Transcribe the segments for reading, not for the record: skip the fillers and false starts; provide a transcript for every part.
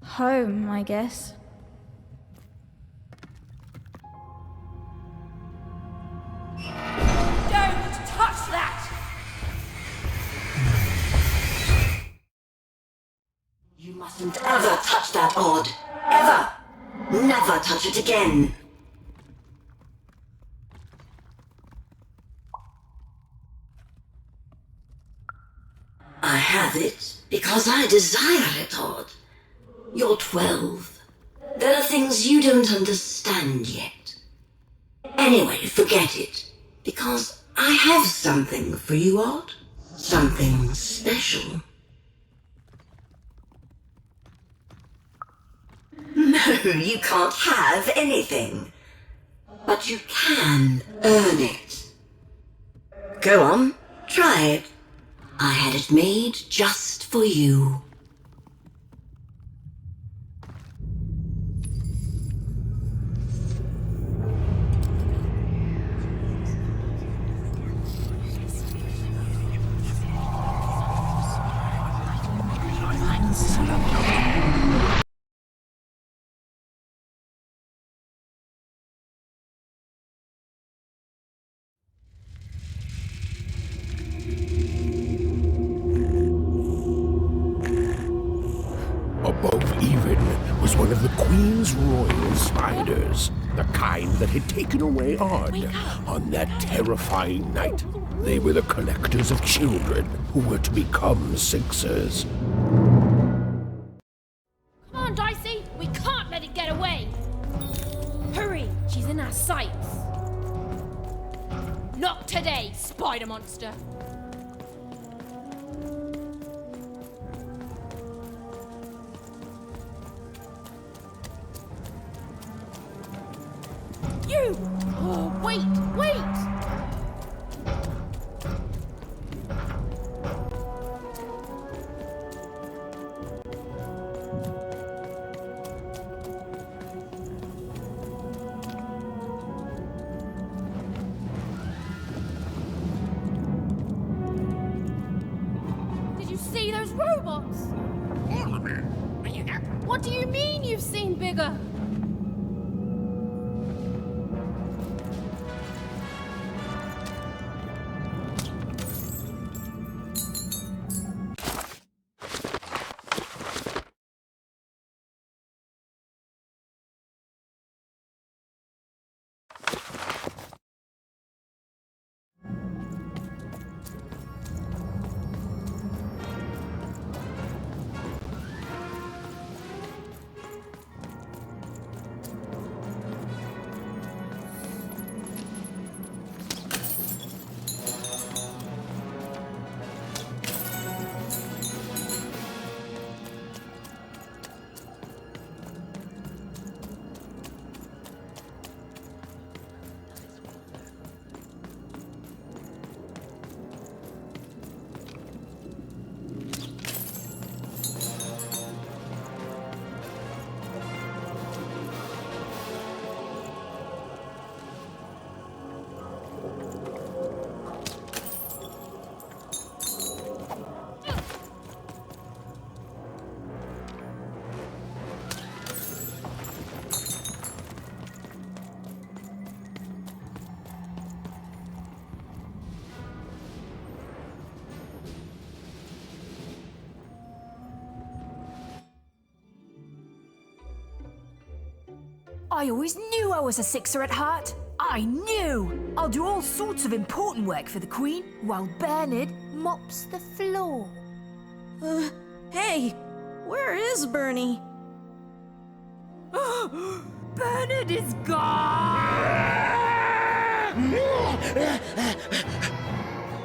Home, I guess. Don't touch that! You mustn't ever touch that odd. Ever! Never touch it again. I have it because I desire it, Odd. You're 12. There are things you don't understand yet. Anyway, forget it, because I have something for you, Odd. Something special. No, you can't have anything. But you can earn it. Go on, try it. I had it made just for you. Above even was one of the Queen's royal spiders, the kind that had taken away Odd on that terrifying night. They were the collectors of children who were to become Sixers. Come on, Dicey! We can't let it get away! Hurry! She's in our sights! Not today, spider monster! You! Oh, wait! Wait! Did you see those robots? What do you mean you've seen bigger? I always knew I was a Sixer at heart. I knew! I'll do all sorts of important work for the Queen while Bernard mops the floor. Hey! Where is Bernie? Bernard is gone!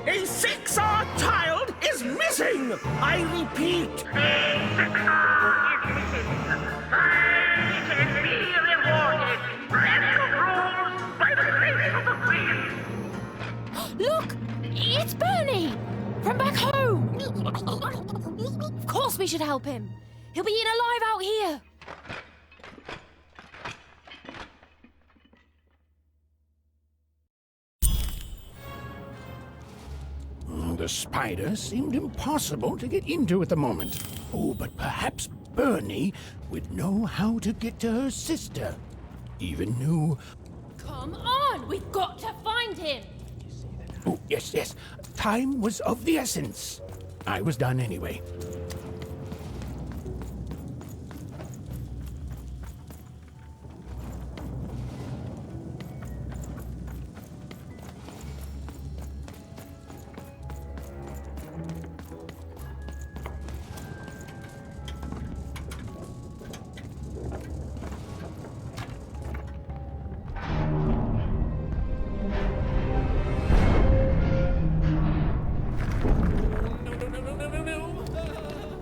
A Sixer child is missing! I repeat, Look! It's Bernie! From back home! Of course we should help him! He'll be eaten alive out here! The spider seemed impossible to get into at the moment. Oh, but perhaps Bernie would know how to get to her sister. Even knew... Come on! We've got to find him! Oh, yes. Time was of the essence. I was done anyway.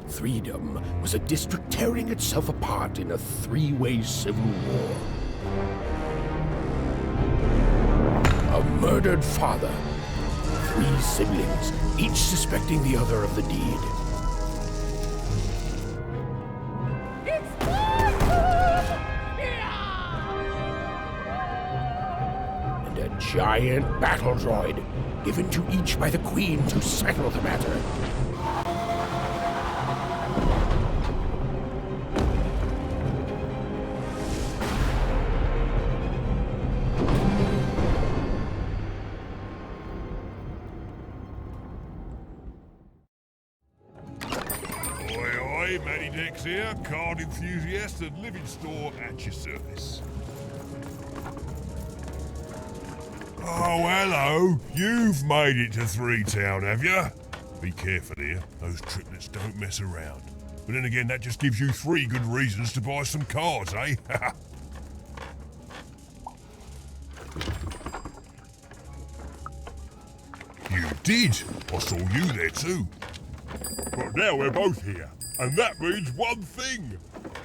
Freedom was a district tearing itself apart in a three-way civil war. A murdered father, 3 siblings, each suspecting the other of the deed. And a giant battle droid, given to each by the Queen to settle the matter. Here, card enthusiast and living store at your service. Oh, hello. You've made it to 3 Town, have you? Be careful here. Those triplets don't mess around. But then again, that just gives you 3 good reasons to buy some cards, eh? You did. I saw you there too. But now we're both here. And that means one thing.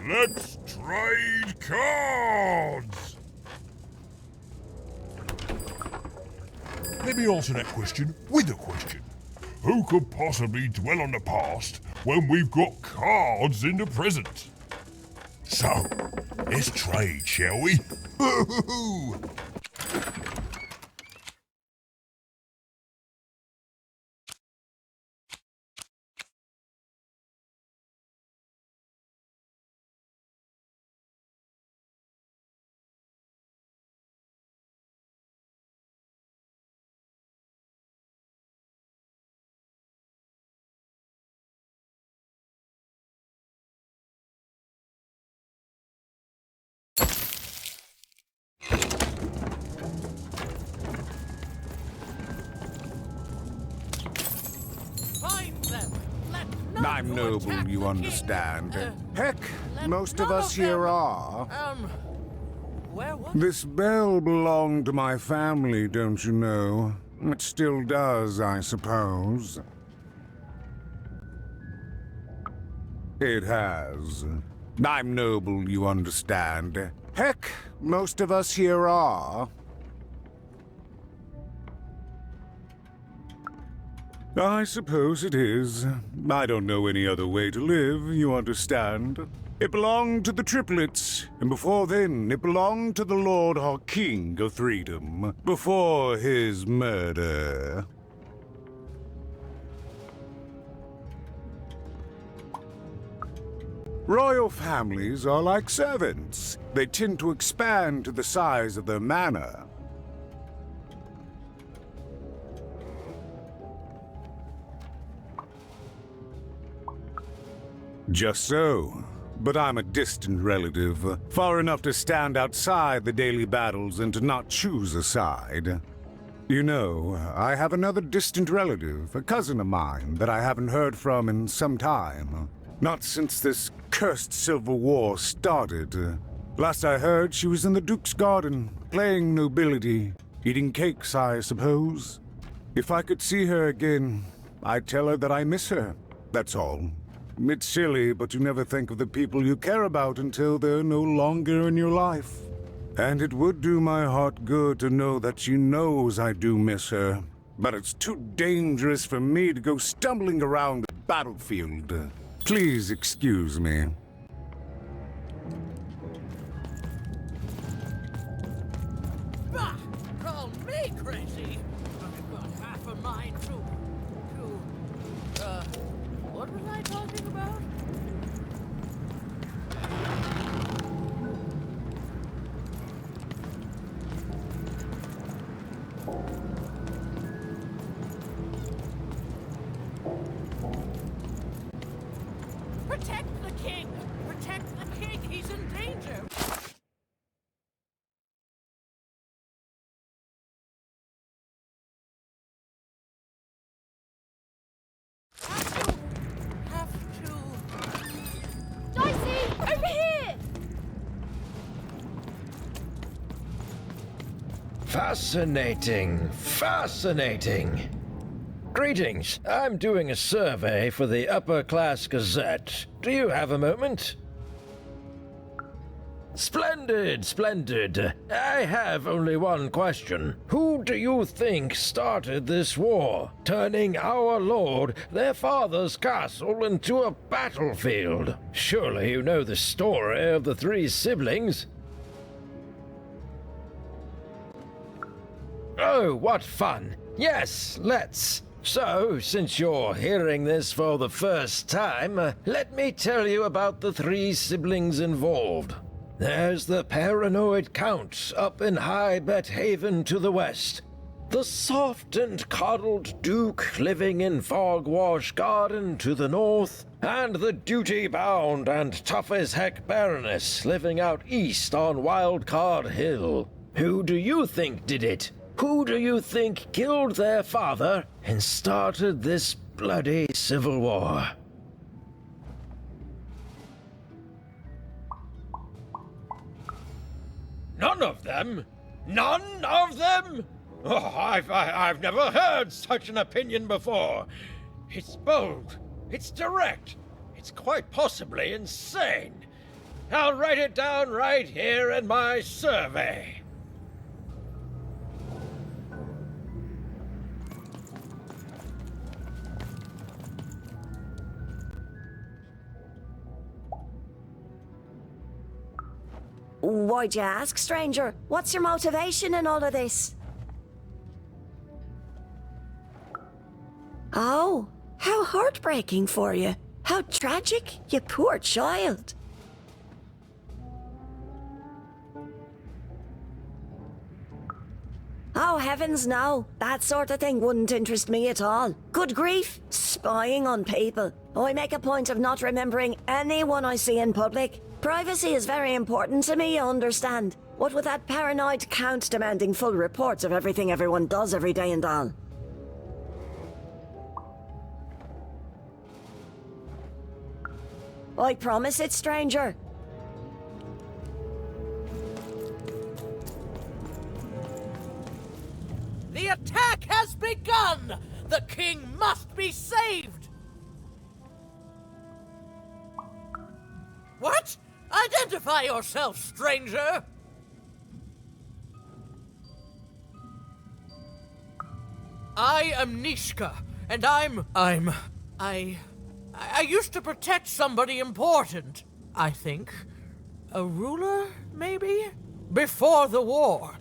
Let's trade cards! Let me answer that question with a question. Who could possibly dwell on the past when we've got cards in the present? So, let's trade, shall we? I'm noble, you understand. Heck, most of us here are. Where was This bell belonged to my family, don't you know? It still does, I suppose. It has. I'm noble, you understand. Heck, most of us here are. I suppose it is. I don't know any other way to live, you understand. It belonged to the triplets, and before then it belonged to the Lord our King of Freedom, before his murder. Royal families are like servants. They tend to expand to the size of their manor. Just so. But I'm a distant relative, far enough to stand outside the daily battles and to not choose a side. You know, I have another distant relative, a cousin of mine, that I haven't heard from in some time. Not since this cursed Civil War started. Last I heard, she was in the Duke's garden, playing nobility, eating cakes, I suppose. If I could see her again, I'd tell her that I miss her, that's all. It's silly, but you never think of the people you care about until they're no longer in your life. And it would do my heart good to know that she knows I do miss her. But it's too dangerous for me to go stumbling around the battlefield. Please excuse me. Bah! Call me crazy! I've got half a mind to... what was I talking about? Fascinating. Fascinating. Greetings. I'm doing a survey for the Upper Class Gazette. Do you have a moment? Splendid, splendid. I have only one question. Who do you think started this war, turning our lord, their father's castle, into a battlefield? Surely you know the story of the three siblings. Oh, what fun. Yes, let's. So, since you're hearing this for the first time, let me tell you about the three siblings involved. There's the paranoid Count up in High Bethaven to the west. The soft and coddled Duke living in Fogwash Garden to the north. And the duty-bound and tough-as-heck Baroness living out east on Wildcard Hill. Who do you think did it? Who do you think killed their father and started this bloody civil war? None of them? None of them? Oh, I've never heard such an opinion before. It's bold. It's direct. It's quite possibly insane. I'll write it down right here in my survey. Why'd you ask, stranger? What's your motivation in all of this? Oh, how heartbreaking for you. How tragic, you poor child. Oh, heavens no. That sort of thing wouldn't interest me at all. Good grief, spying on people. I make a point of not remembering anyone I see in public. Privacy is very important to me, you understand. What with that paranoid Count demanding full reports of everything everyone does every day and all. I promise it, stranger. The attack has begun! The king must be saved! What? Identify yourself, stranger! I am Nishka, and I used to protect somebody important, I think. A ruler, maybe? Before the war.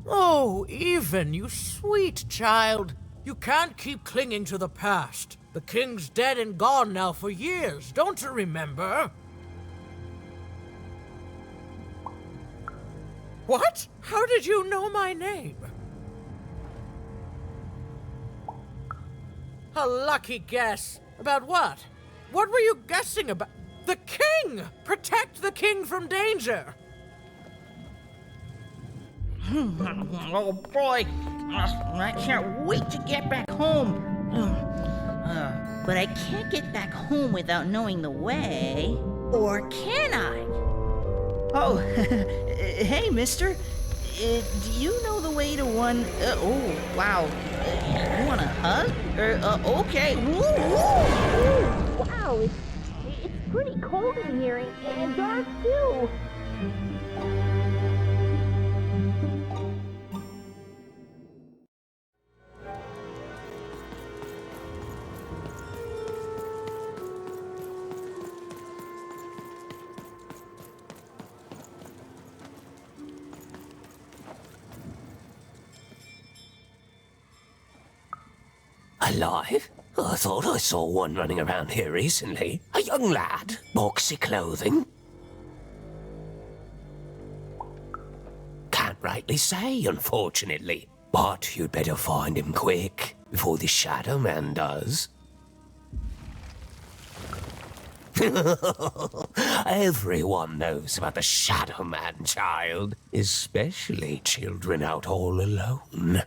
Oh, Even, you sweet child. You can't keep clinging to the past. The king's dead and gone now for years, don't you remember? What? How did you know my name? A lucky guess. About what? What were you guessing about? The king! Protect the king from danger! Oh boy, I can't wait to get back home. But I can't get back home without knowing the way. Or can I? Oh, hey, mister. Do you know the way to one... oh, wow. You want a hug? Okay. Wow, it's pretty cold in here and dark, too. Alive? I thought I saw one running around here recently. A young lad, boxy clothing. Can't rightly say, unfortunately. But you'd better find him quick, before the Shadow Man does. Everyone knows about the Shadow Man, child. Especially children out all alone.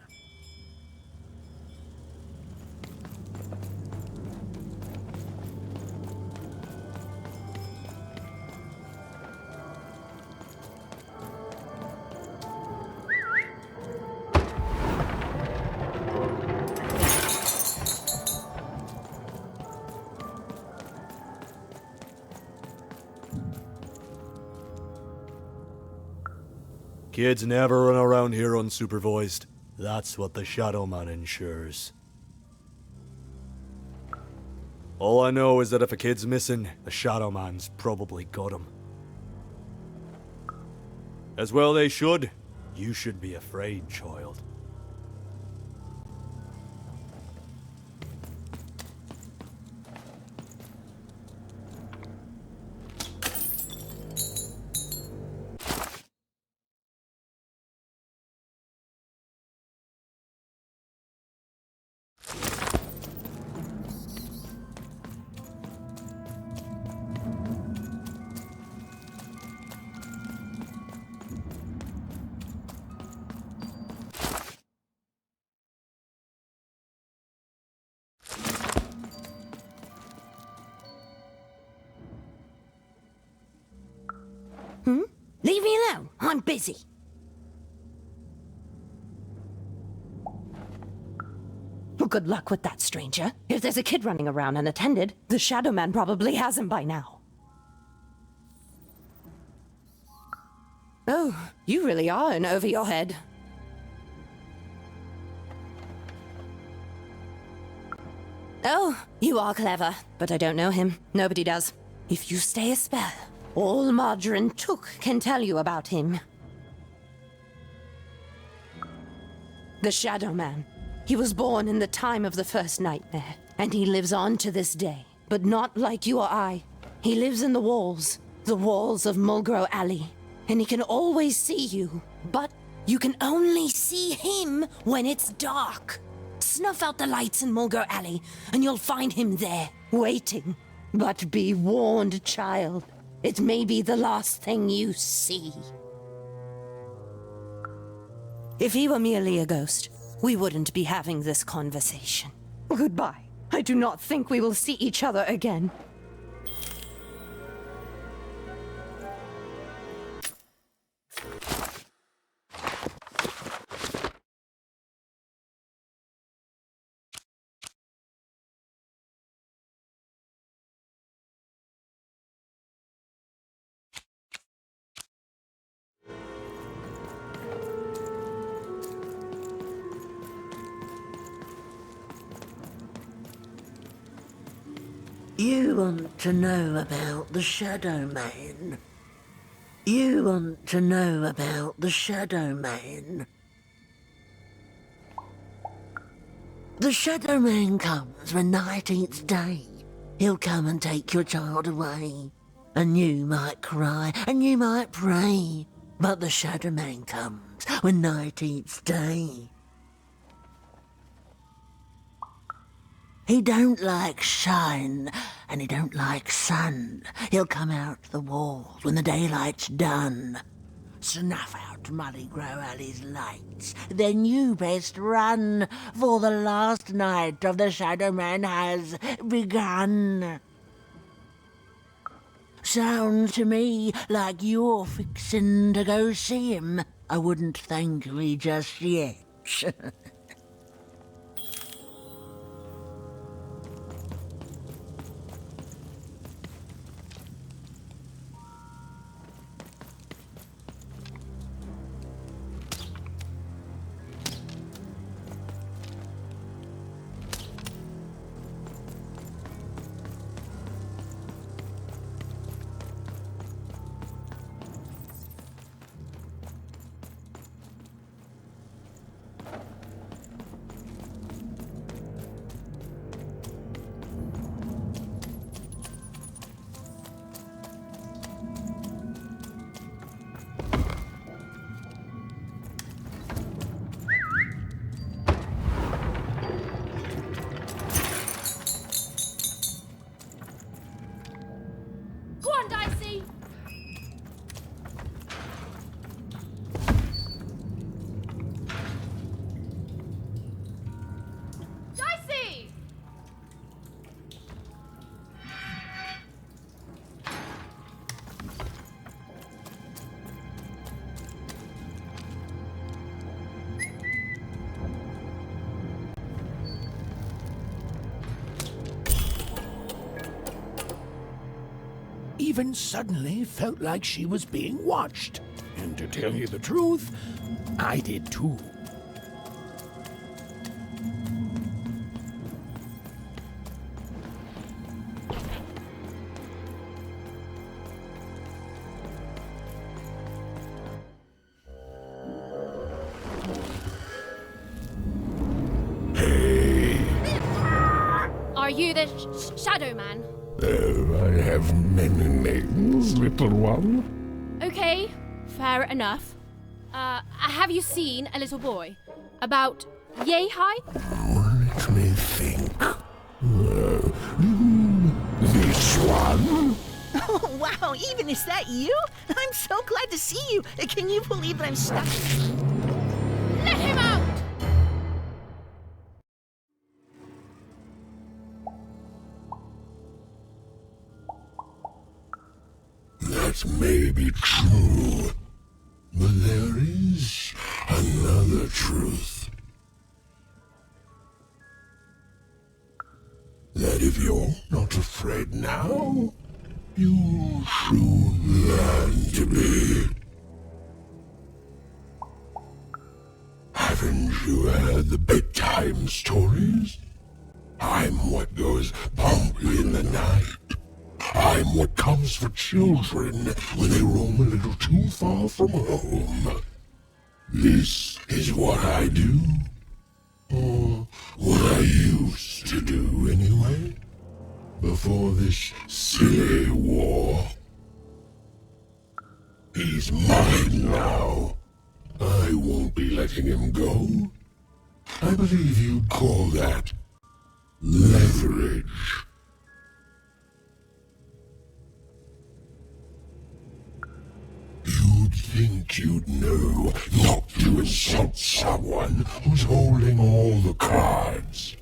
Kids never run around here unsupervised. That's what the Shadow Man ensures. All I know is that if a kid's missing, the Shadow Man's probably got him. As well they should. You should be afraid, child. Leave me alone. I'm busy. Well, good luck with that, stranger. If there's a kid running around unattended, the Shadow Man probably has him by now. Oh, you really are in over your head. Oh, you are clever, but I don't know him. Nobody does. If you stay a spell, all Margarine Took can tell you about him. The Shadow Man. He was born in the time of the first nightmare, and he lives on to this day. But not like you or I. He lives in the walls of Mulgrow Alley. And he can always see you, but you can only see him when it's dark. Snuff out the lights in Mulgrow Alley, and you'll find him there, waiting. But be warned, child. It may be the last thing you see. If he were merely a ghost, we wouldn't be having this conversation. Goodbye. I do not think we will see each other again. You want to know about the Shadow Man. You want to know about the Shadow Man. The Shadow Man comes when night eats day. He'll come and take your child away. And you might cry, and you might pray. But the Shadow Man comes when night eats day. He don't like shine, and he don't like sun. He'll come out the walls when the daylight's done. Snuff out Muddy Grow Alley's lights, then you best run, for the last night of the Shadow Man has begun. Sounds to me like you're fixin' to go see him. I wouldn't thank me just yet. Even suddenly felt like she was being watched. And to tell you the truth, I did too. Are you the Shadow Man? I have many names, little one. Okay, fair enough. Have you seen a little boy? About yay high? Let me think. This one? Oh, wow, Even, is that you? I'm so glad to see you. Can you believe that I'm stuck? Let him out! That may be true, but there is another truth. That if you're not afraid now, you'll soon learn to be. Haven't you heard the bedtime stories? I'm what goes bump in the night. I'm what comes for children when they roam a little too far from home. This is what I do. Or what I used to do anyway. Before this silly war. He's mine now. I won't be letting him go. I believe you'd call that leverage. You'd think you'd know not to insult someone who's holding all the cards.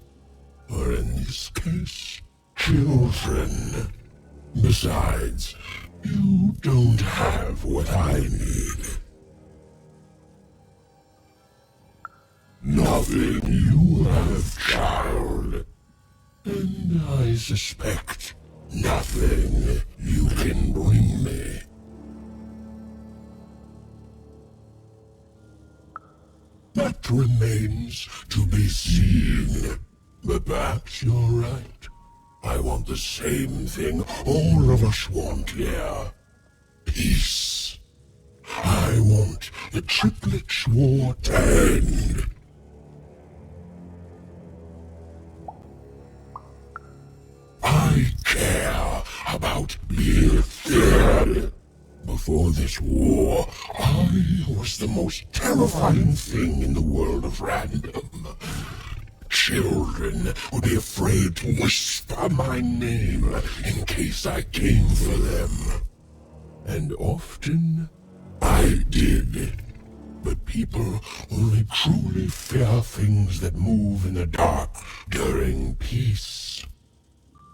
Or in this case, children. Besides, you don't have what I need. Nothing you have, child. And I suspect nothing you can bring me. That remains to be seen. But perhaps you're right. I want the same thing all of us want here. Peace. I want the triplets' war to end. I care about being feared. Before this war, I was the most terrifying thing in the world of random. Children would be afraid to whisper my name in case I came for them. And often, I did. But people only truly fear things that move in the dark during peace.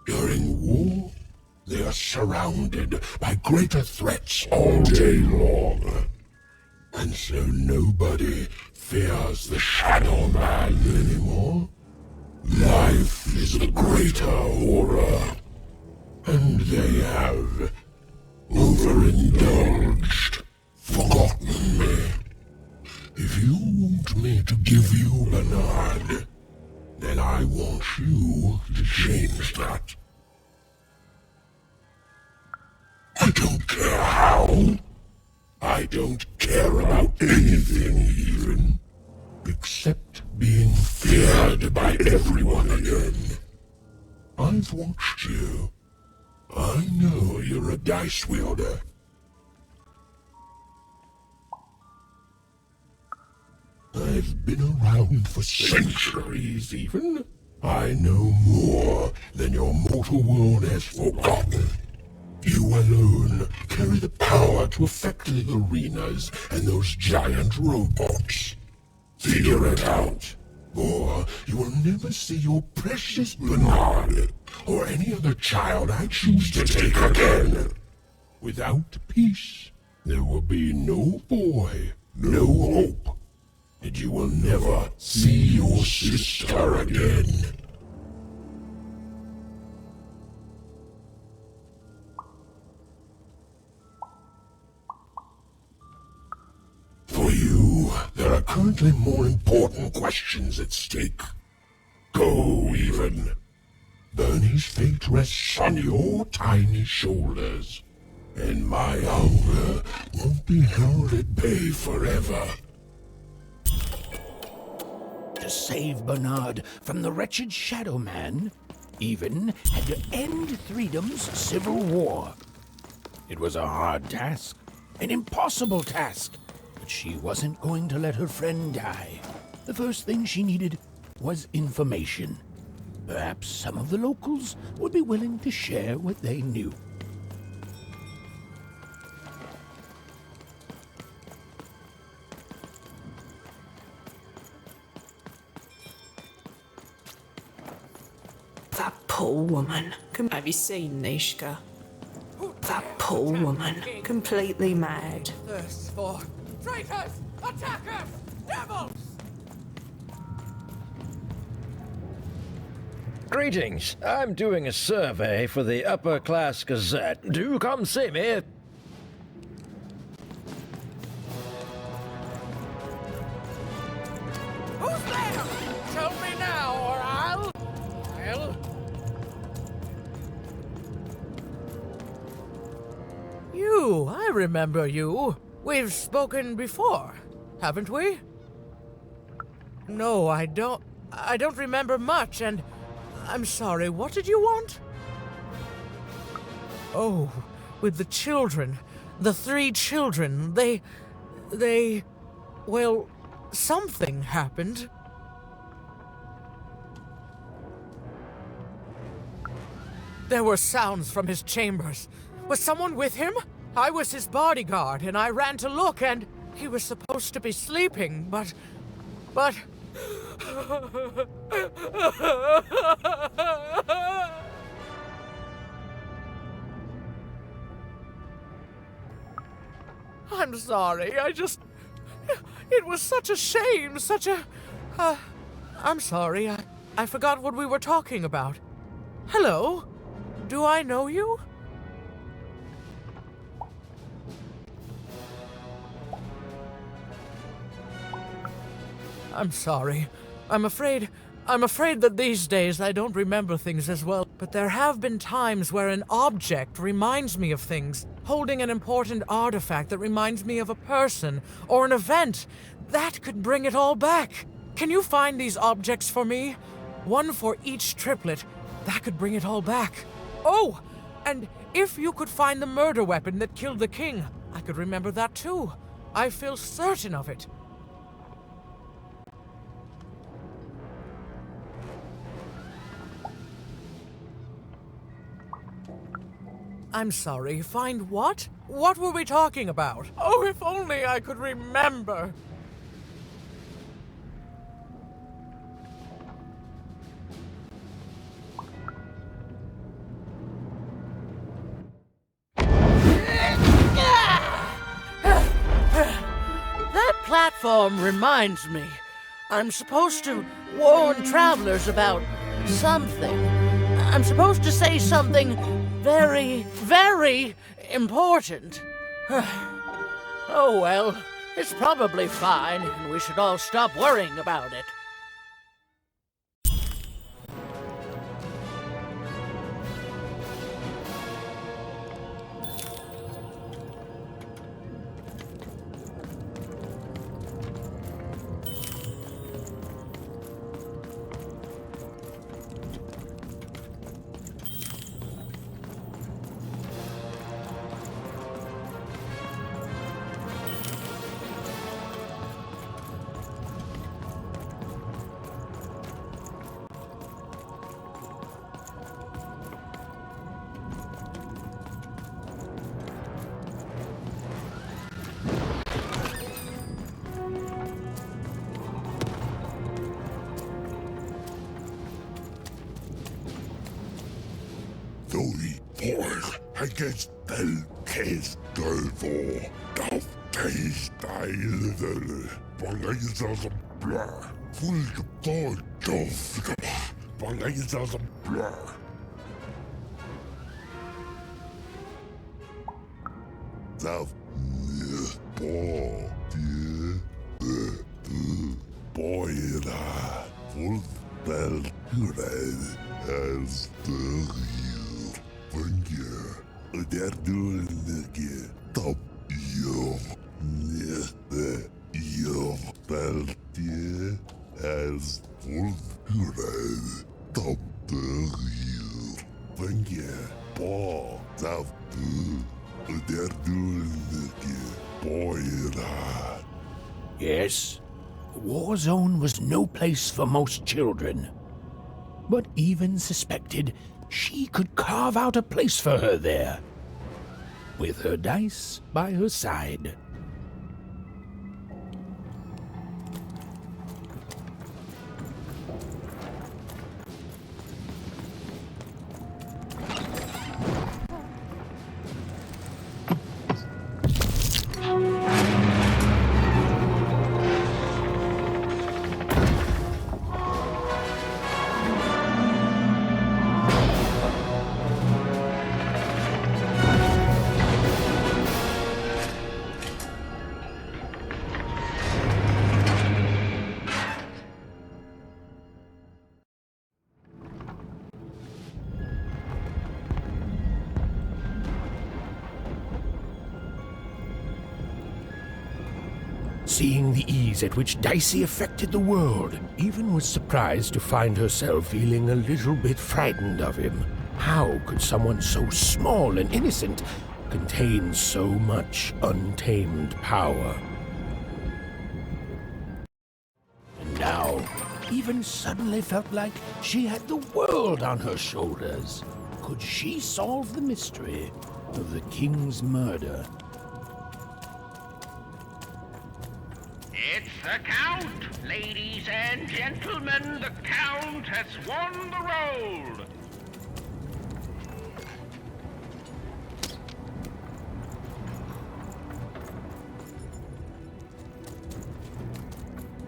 During war, they are surrounded by greater threats all day long. And so nobody fears the Shadow Man anymore. Life is the greater horror. And they have overindulged, forgotten me. If you want me to give you Bernard, then I want you to change that. I don't care how. I don't care about anything even, except being feared by everyone again. I've watched you. I know you're a dice wielder. I've been around for centuries even. I know more than your mortal world has forgotten. You alone carry the power to affect the arenas and those giant robots. Figure it out, or you will never see your precious Bernard, or any other child I choose to take again. Without peace, there will be no boy, no hope, and you will never see your sister again. are currently more important questions at stake. Go, even. Bernie's fate rests on your tiny shoulders, and my hunger won't be held at bay forever. To save Bernard from the wretched Shadow Man, Even had to end Freedom's civil war. It was a hard task, an impossible task, but she wasn't going to let her friend die. The first thing she needed was information. Perhaps some of the locals would be willing to share what they knew. That poor woman. Have you seen Nishka? That poor woman. Completely mad. Thirst for traitors, attackers, devils! Greetings. I'm doing a survey for the Upper Class Gazette. Do come see me. Who's there? Tell me now, or I'll... You, I remember you. We've spoken before, haven't we? No, I don't remember much, and I'm sorry, what did you want? Oh, with the children. The 3 children. Well, something happened. There were sounds from his chambers. Was someone with him? I was his bodyguard, and I ran to look, and he was supposed to be sleeping, but... I'm sorry, it was such a shame, I'm sorry, I forgot what we were talking about. Hello? Do I know you? I'm sorry. I'm afraid that these days I don't remember things as well, but there have been times where an object reminds me of things, holding an important artifact that reminds me of a person or an event. That could bring it all back. Can you find these objects for me? One for each triplet. That could bring it all back. Oh, and if you could find the murder weapon that killed the king, I could remember that too. I feel certain of it. I'm sorry, find what? What were we talking about? Oh, if only I could remember! That platform reminds me. I'm supposed to warn travelers about something. I'm supposed to say something very, very important. Oh well, it's probably fine, and we should all stop worrying about it. Against del kes dölvor, daf keis deil, bangais as a blur, full the ball dof, bangais as a blur. Thou ball, dear, Boyla, Wolfbell, Red, as the real finger. Der dullige top your neste your beltie as Wolfred top the real finger. Paw, Zav, der dullige Boyla. Yes, the war zone was no place for most children. But Even suspected she could carve out a place for her there, with her dice by her side. Seeing the ease at which Dicey affected the world, Even was surprised to find herself feeling a little bit frightened of him. How could someone so small and innocent contain so much untamed power? And now, Even suddenly felt like she had the world on her shoulders. Could she solve the mystery of the king's murder? It's the Count! Ladies and gentlemen, the Count has won the roll!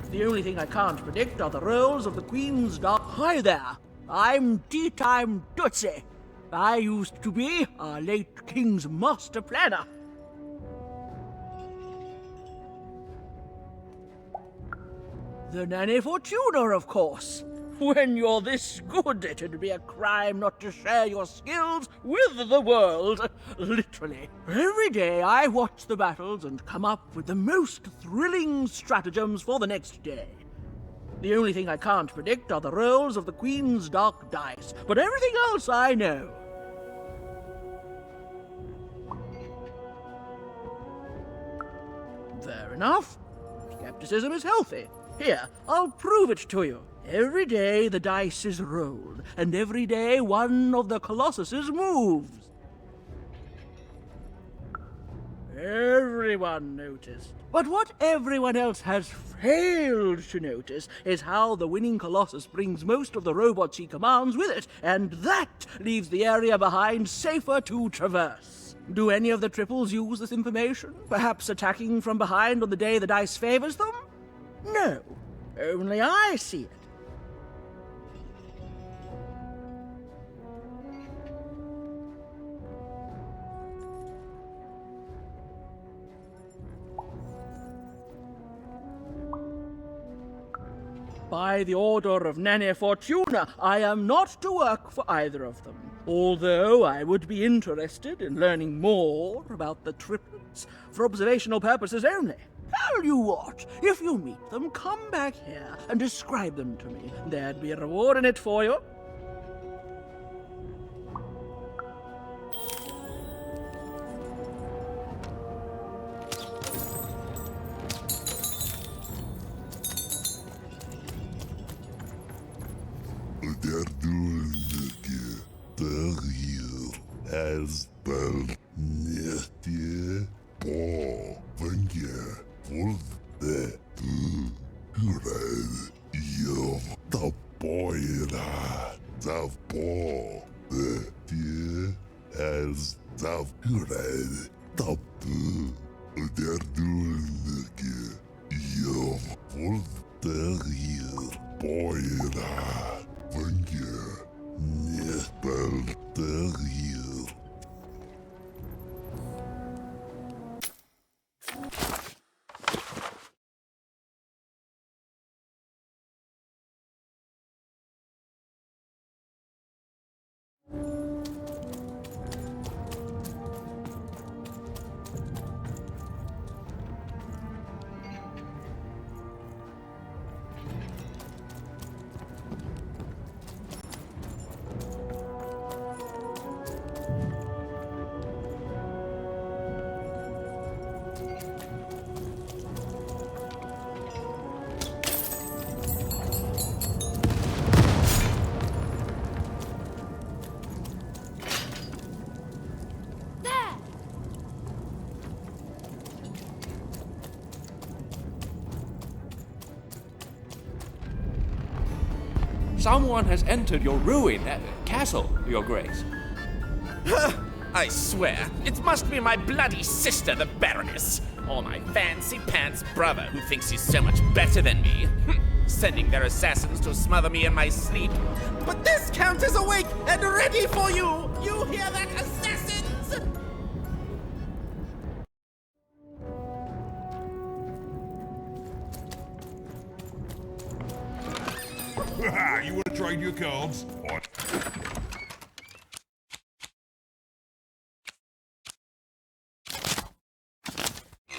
The only thing I can't predict are the rolls of the Queen's Dark. Hi there, I'm Tea-Time Tootsie. I used to be our late King's master planner. The Nanny Fortuna, of course. When you're this good, it'd be a crime not to share your skills with the world. Literally. Every day I watch the battles and come up with the most thrilling stratagems for the next day. The only thing I can't predict are the rolls of the Queen's Dark Dice, but everything else I know. Fair enough. Skepticism is healthy. Here, I'll prove it to you. Every day the dice is rolled, and every day one of the Colossuses moves. Everyone noticed. But what everyone else has failed to notice is how the winning Colossus brings most of the robots he commands with it, and that leaves the area behind safer to traverse. Do any of the triples use this information? Perhaps attacking from behind on the day the dice favors them? No, only I see it. By the order of Nanny Fortuna, I am not to work for either of them, although I would be interested in learning more about the triplets for observational purposes only. Tell you what, if you meet them, come back here and describe them to me. There'd be a reward in it for you. Der duldige, der real, as bel, netje, bo, venje, wolde, red, yo, the boyra, the bo, the tie, as the red, the der duldige, yo, wolde, real, boyra. Venje, niet bel, der real. Someone has entered your ruined castle, Your Grace. I swear, it must be my bloody sister, the Baroness, or my fancy-pants brother who thinks he's so much better than me, sending their assassins to smother me in my sleep. But this Count is awake and ready for you! You hear that, assassins? You want to trade your cards? What?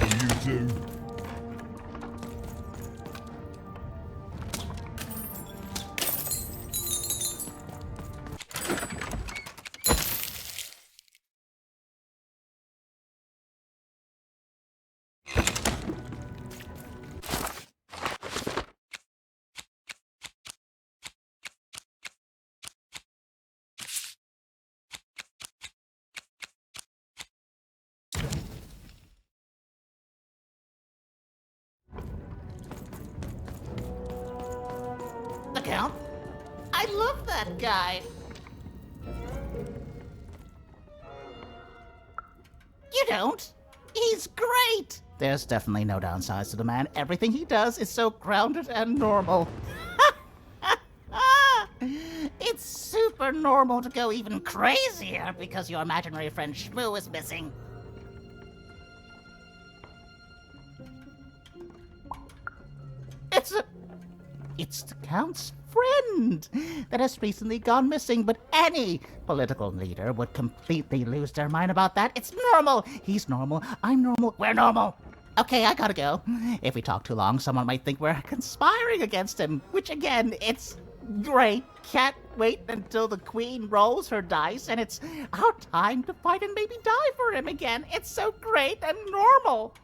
You too. The Count? I love that guy. You don't? He's great! There's definitely no downsides to the man. Everything he does is so grounded and normal. It's super normal to go even crazier because your imaginary friend Shmoo is missing. It's the Count's friend that has recently gone missing, but any political leader would completely lose their mind about that. It's normal. He's normal. I'm normal. We're normal. Okay, I gotta go. If we talk too long, someone might think we're conspiring against him, which again, it's great. Can't wait until the Queen rolls her dice and it's our time to fight and maybe die for him again. It's so great and normal.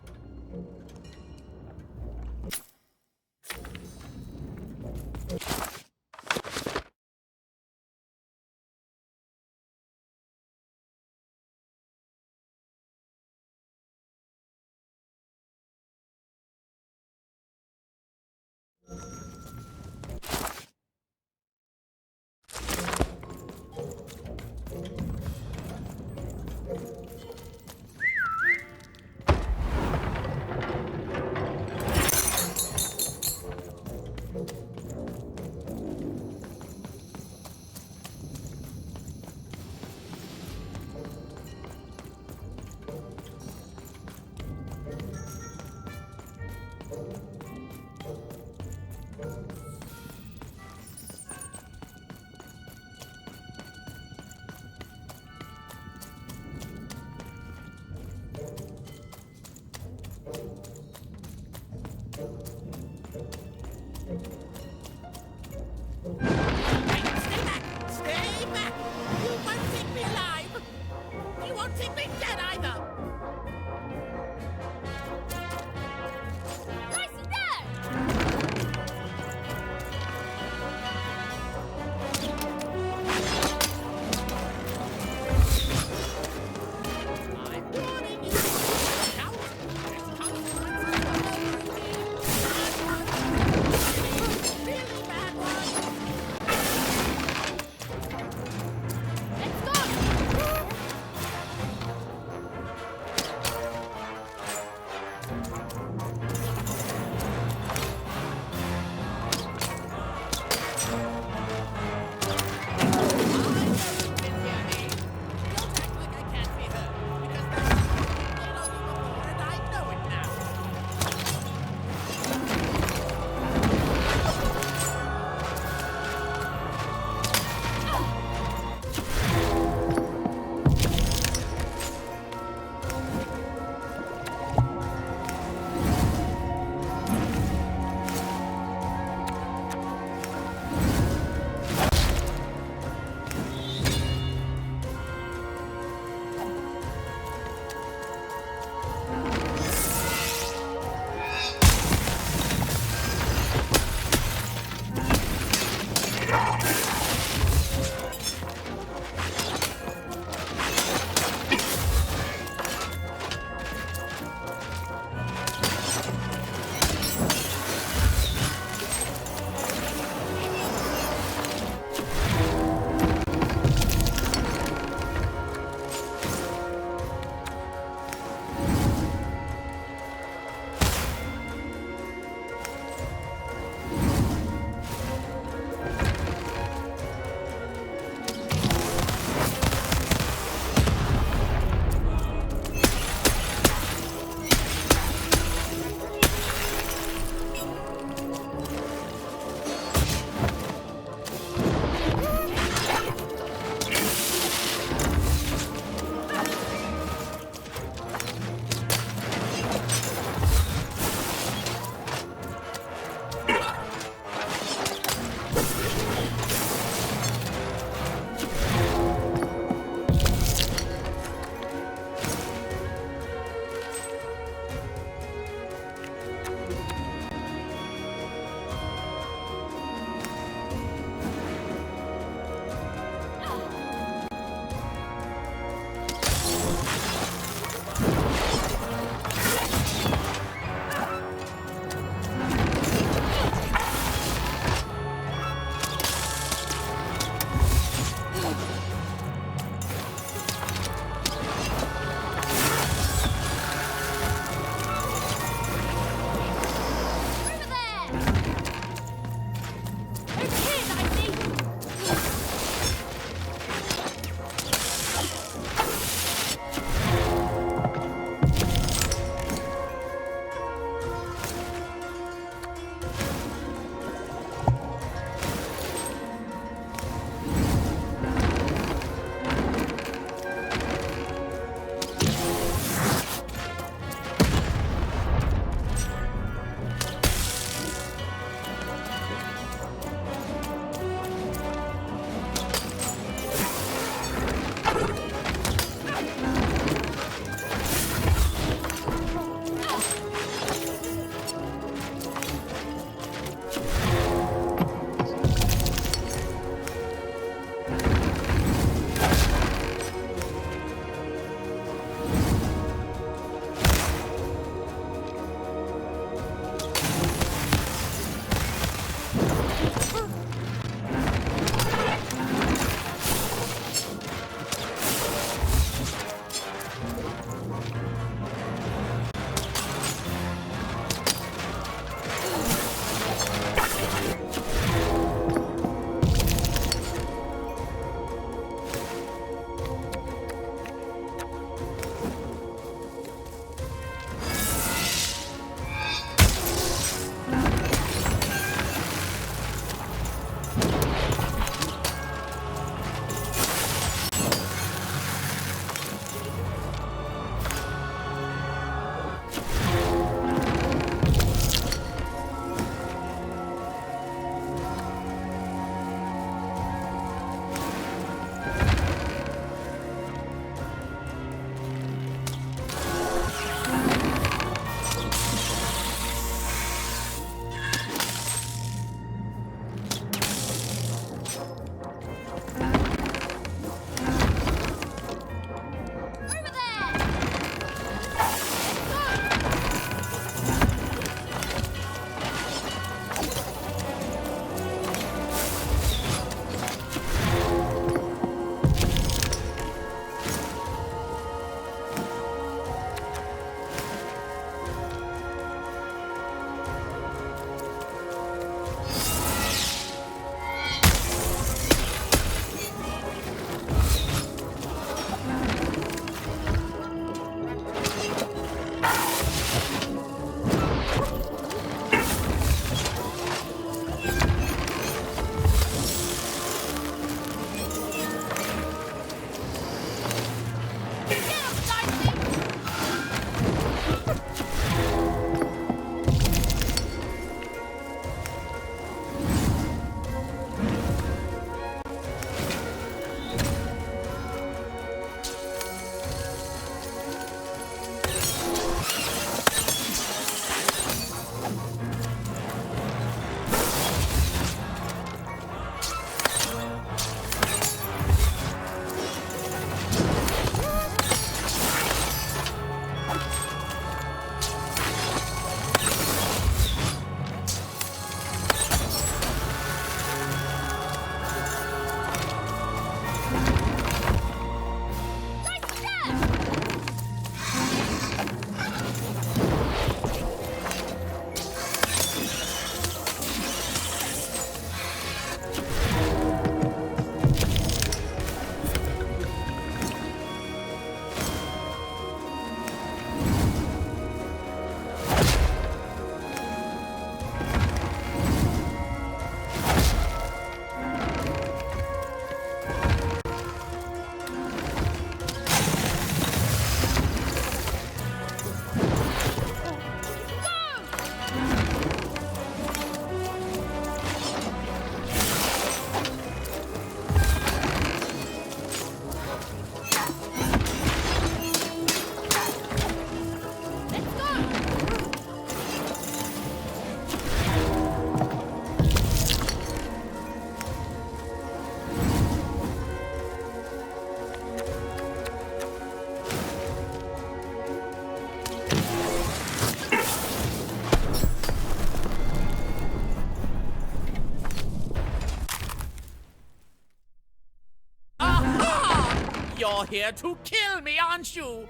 Aha! You're here to kill me, aren't you?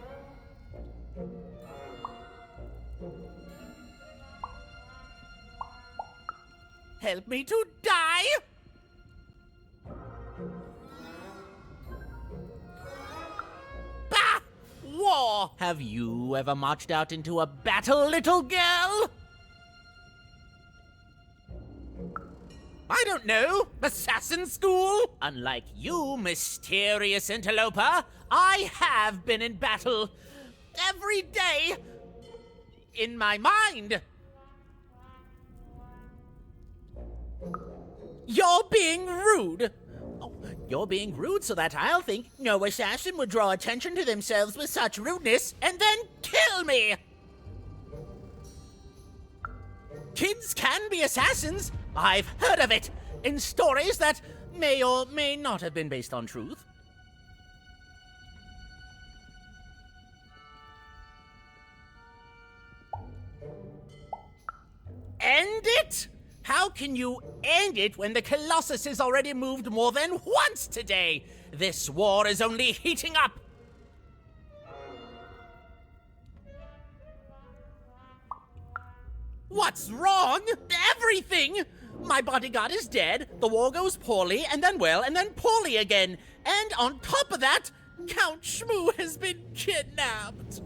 Help me to die? Bah! War! Have you ever marched out into a battle, little girl? I don't know. Assassin school? Unlike you, mysterious interloper, I have been in battle. Every day. In my mind. You're being rude. Oh, you're being rude so that I'll think no assassin would draw attention to themselves with such rudeness and then kill me. Kids can be assassins. I've heard of it in stories that may or may not have been based on truth. End it? How can you end it when the Colossus has already moved more than once today? This war is only heating up. What's wrong? Everything! My bodyguard is dead, the war goes poorly, and then well, and then poorly again. And on top of that, Count Shmoo has been kidnapped.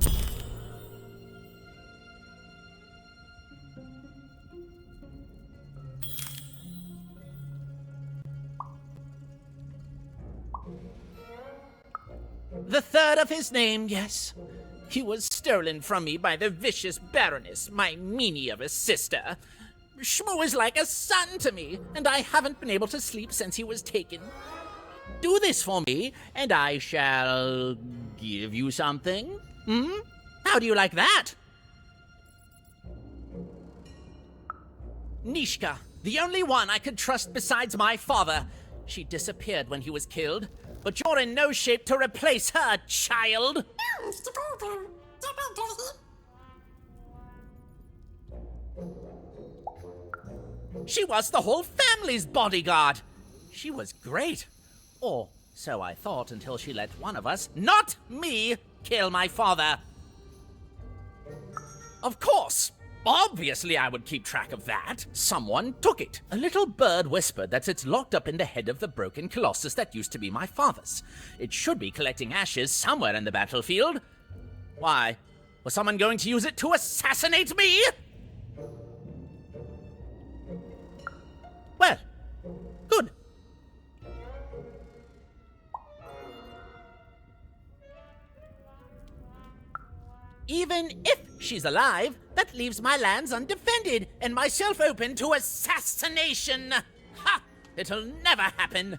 The third of his name, yes. He was stolen from me by the vicious Baroness, my meanie of a sister. Shmoo is like a son to me, and I haven't been able to sleep since he was taken. Do this for me, and I shall give you something. How do you like that? Nishka, the only one I could trust besides my father. She disappeared when he was killed, but you're in no shape to replace her, child. She was the whole family's bodyguard. She was great. Or so I thought until she let one of us, not me, kill my father. Of course. Obviously I would keep track of that. Someone took it. A little bird whispered that it's locked up in the head of the broken colossus that used to be my father's. It should be collecting ashes somewhere in the battlefield. Why? Was someone going to use it to assassinate me? Well, good. Even if she's alive, that leaves my lands undefended and myself open to assassination. Ha! It'll never happen.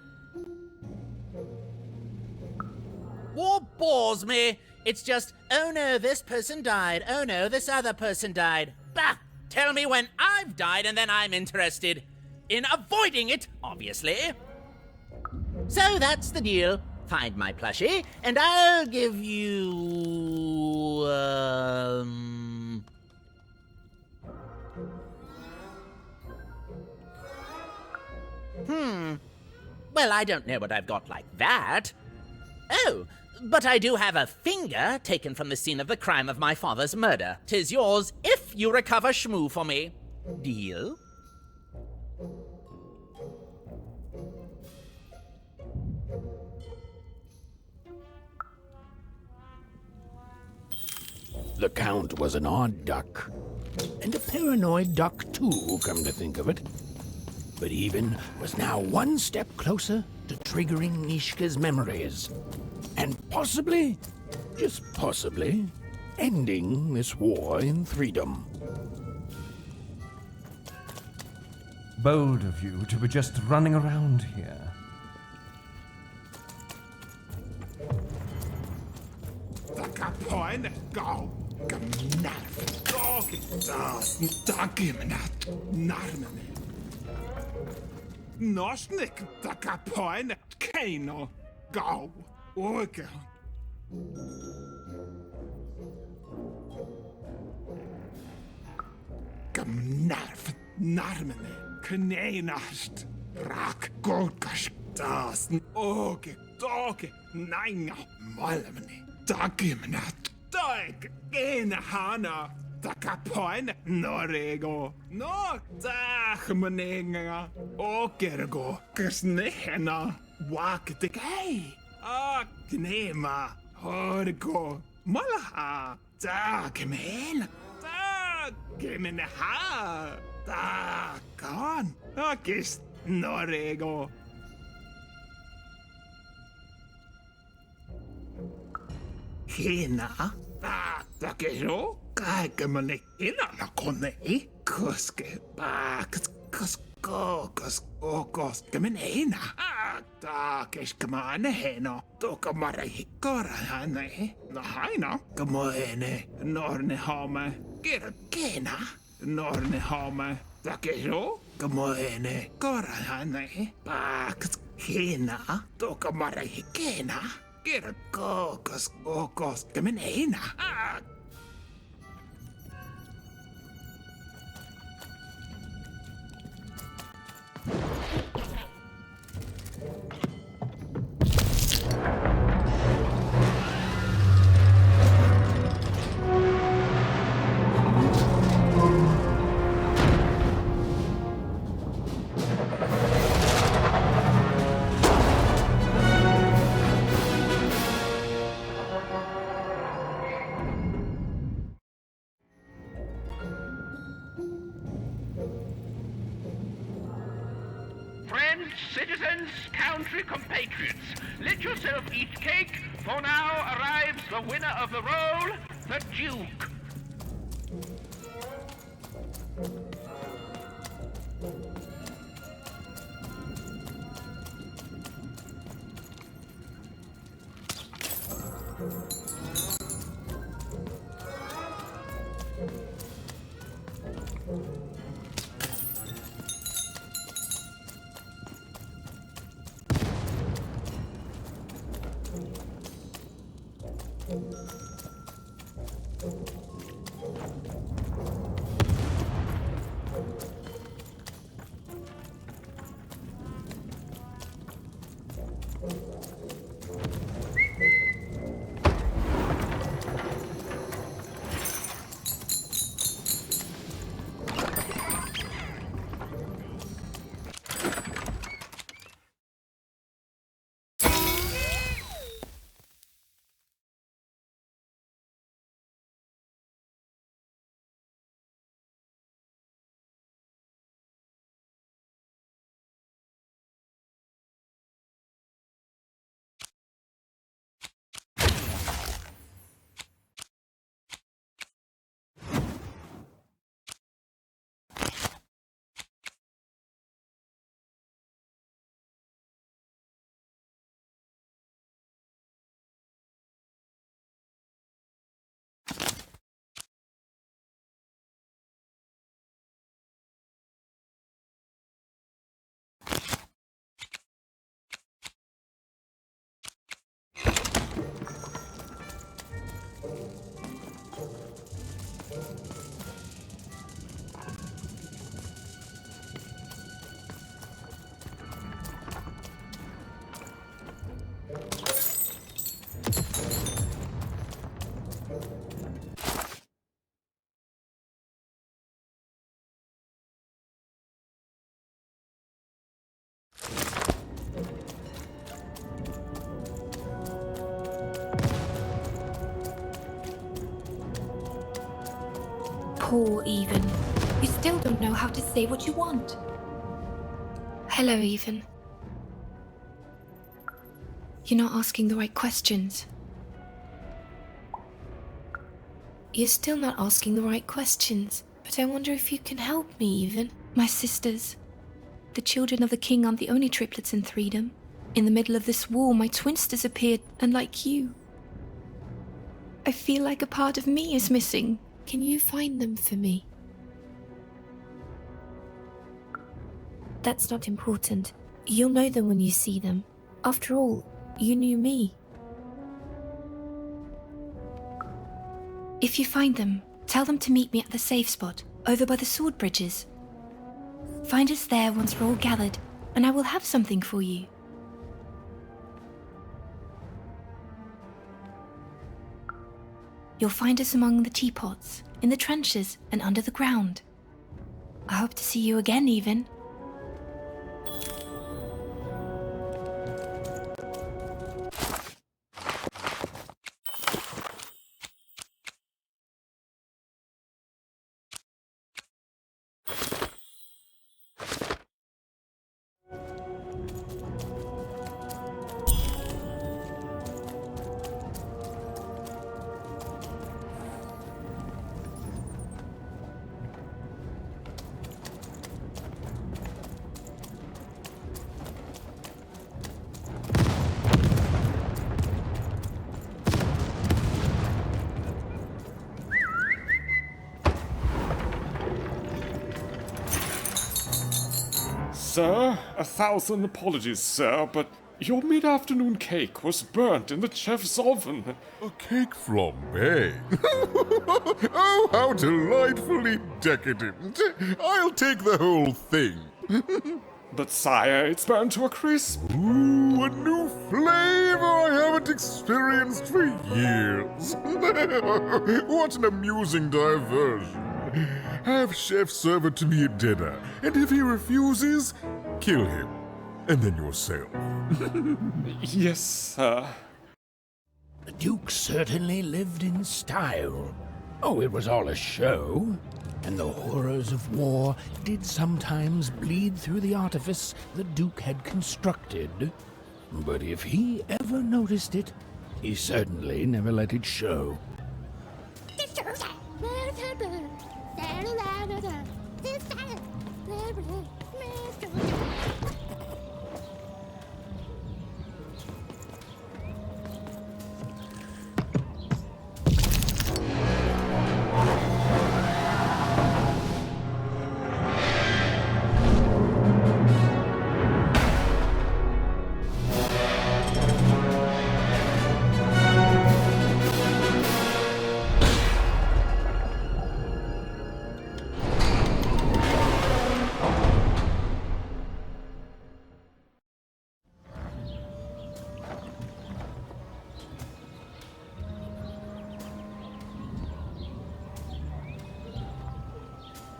War bores me. It's just, oh no, this person died. Oh no, this other person died. Bah! Tell me when I've died and then I'm interested. In avoiding it, obviously. So that's the deal. Find my plushie, and I'll give you... Well, I don't know what I've got like that. Oh, but I do have a finger taken from the scene of the crime of my father's murder. 'Tis yours if you recover Shmoo for me. Deal? The Count was an odd duck. And a paranoid duck, too, come to think of it. But Even was now one step closer to triggering Nishka's memories. And possibly, just possibly, ending this war in freedom. Bold of you to be just running around here. Nosnik taka point Kano go Organ. nerv, narmene, knenast, rak, golkas, das, oge, doge, nanga, malmene, dagimnat, dag, ena hana, dakapoin, norego, no, dagmenenga, ogergo, kersnehena, wakdegay, gnema, horgo, malaha, dagmen, dagmenha, dagan, akist, norego. Hina, takero, kaikemane hina na kone, kuske, kuskokos, kemenena, takeskamane heno, tokamare hikora hane, no haina, kamoene, norne hame, kirkena, norne hame, takero, kamoene, kora hane, hina, tokamare hikena. Get kokos, kemenena. Friends, citizens, country compatriots, let yourself eat cake, for now arrives the winner of the role, the Duke. Poor Even. You still don't know how to say what you want. Hello, Even. You're not asking the right questions. You're still not asking the right questions. But I wonder if you can help me, Even. My sisters. The children of the king aren't the only triplets in Threedom. In the middle of this war, my twins disappeared, unlike you. I feel like a part of me is missing. Can you find them for me? That's not important. You'll know them when you see them. After all, you knew me. If you find them, tell them to meet me at the safe spot. over by the sword bridges. Find us there once we're all gathered, and I will have something for you. You'll find us among the teapots, in the trenches, and under the ground. I hope to see you again, even. Sir, 1,000 apologies, sir, but your mid-afternoon cake was burnt in the chef's oven. A cake flambe? Oh, how delightfully decadent. I'll take the whole thing. But sire, it's burned to a crisp. Ooh, a new flavor I haven't experienced for years. What an amusing diversion. Have chef serve it to me at dinner, and if he refuses, kill him, and then yourself. Yes, sir. The Duke certainly lived in style. Oh, it was all a show, and the horrors of war did sometimes bleed through the artifice the Duke had constructed. But if he ever noticed it, he certainly never let it show.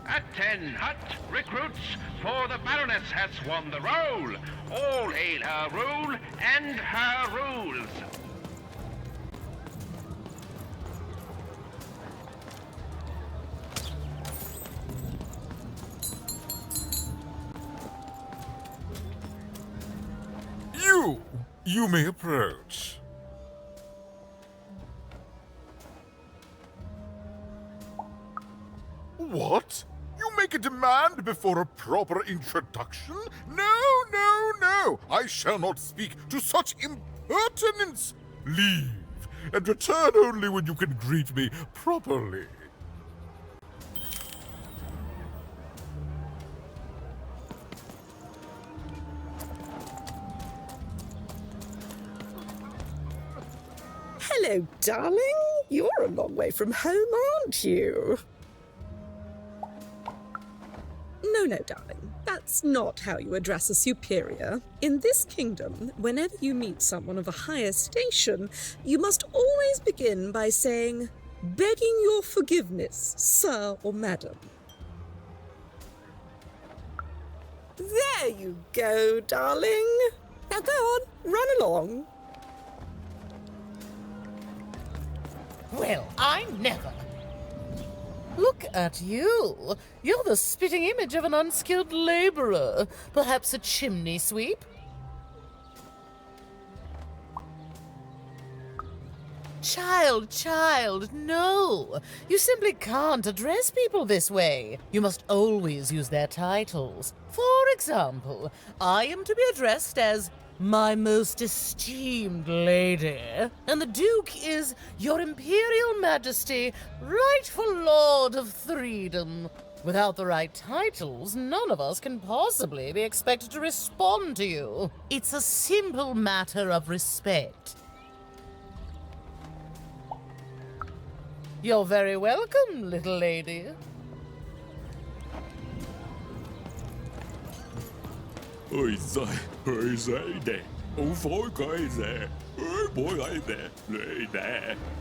At 10 hut, recruits, for the Baroness has won the roll. All hail her rule and her rules. You may approach. What? You make a demand before a proper introduction? No, no, no! I shall not speak to such impertinence! Leave, and return only when you can greet me properly. Hello, darling. You're a long way from home, aren't you? No, darling. That's not how you address a superior. In this kingdom, whenever you meet someone of a higher station, you must always begin by saying, "Begging your forgiveness, sir or madam." There you go, darling. Now go on, run along. Well, I never. Look at you. You're the spitting image of an unskilled laborer. Perhaps a chimney sweep? Child, no. You simply can't address people this way. You must always use their titles. For example, I am to be addressed as my most esteemed lady, and the Duke is Your Imperial Majesty, rightful Lord of Freedom. Without the right titles, none of us can possibly be expected to respond to you. It's a simple matter of respect. You're very welcome, little lady. Ôi giời, nè. Ông phối coi nè. Bố lại nè.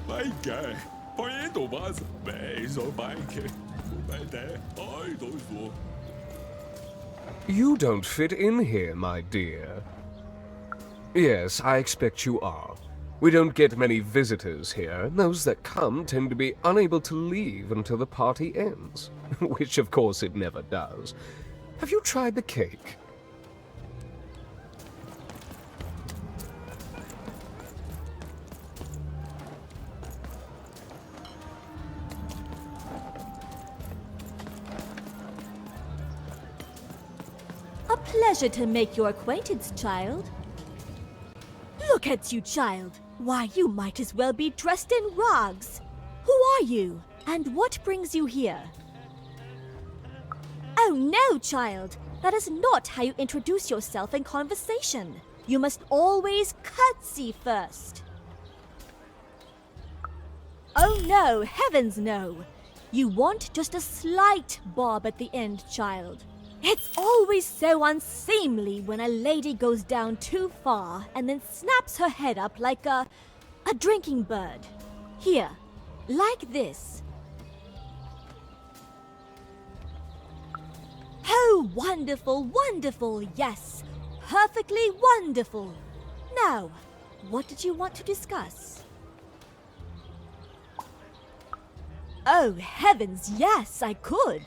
Mấy kè. Phải đồ ba mẹ rồi mấy kè. Mẹ nè. Ôi tôi vừa. You don't fit in here, my dear. Yes, I expect you are. We don't get many visitors here, and those that come tend to be unable to leave until the party ends, which of course it never does. Have you tried the cake? A pleasure to make your acquaintance, child. Look at you, child. Why, you might as well be dressed in rags. Who are you? And what brings you here? Oh no, child. That is not how you introduce yourself in conversation. You must always curtsy first. Oh no, heavens no. You want just a slight bob at the end, child. It's always so unseemly when a lady goes down too far and then snaps her head up like a drinking bird. Here, like this. Oh, wonderful, wonderful, yes. Perfectly wonderful. Now, what did you want to discuss? Oh, heavens, yes, I could.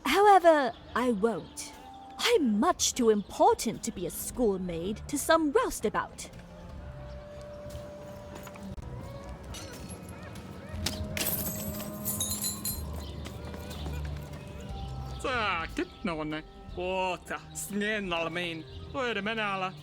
However, I won't. I'm much too important to be a schoolmaid to some roustabout. Sakit någon. Åta, snälla min. Vad är det med alla?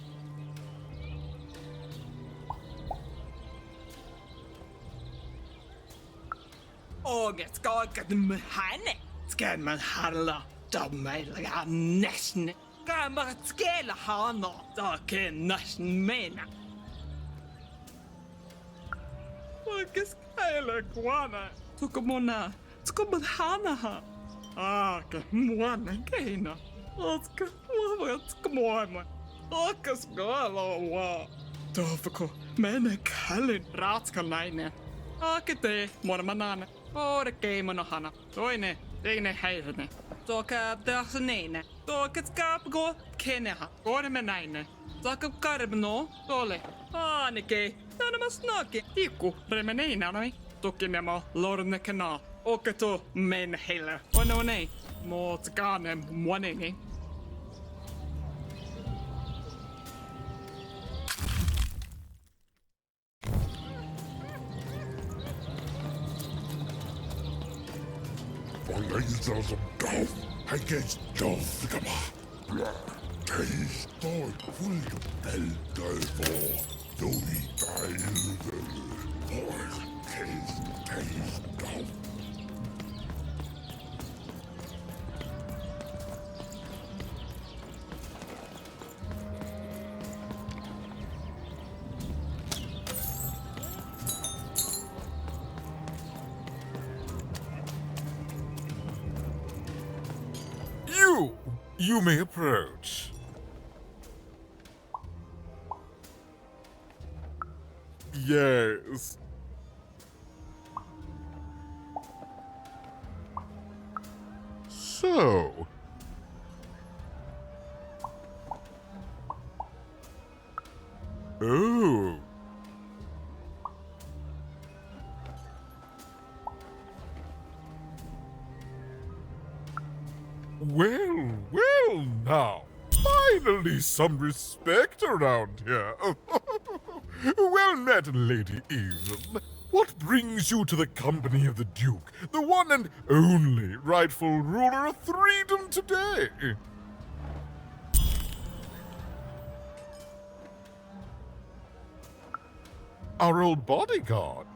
Och ska med henne. Ska man handla de möjliga nästan. Kan bara skela hana. Så kan nästan mena. Och skela kwana. Så mona. Ska man hana ha. Ke mwana keina. Ska mwana. Ska wa. Dofko. Mene kalin ratskalainen. Ke te mormanana. Ora keimano hana. Toine. Teine häirne. Toka tähsneine. Toka skapgo keneha. Orme näine. Toka karbno. Tole. Aanike. Tänä mä snaki. Tikku. Remeneina noi. Toki nemo lorne kana. Oke to men heller. Ono nei. Mot ganem moneni. Lasers of golf against golf. Case boy full del for Louis case golf. You may approach. Yes. So. Oh. Well now. Finally some respect around here. Well met, Lady Eden. What brings you to the company of the Duke, the one and only rightful ruler of Freedom today? Our old bodyguard?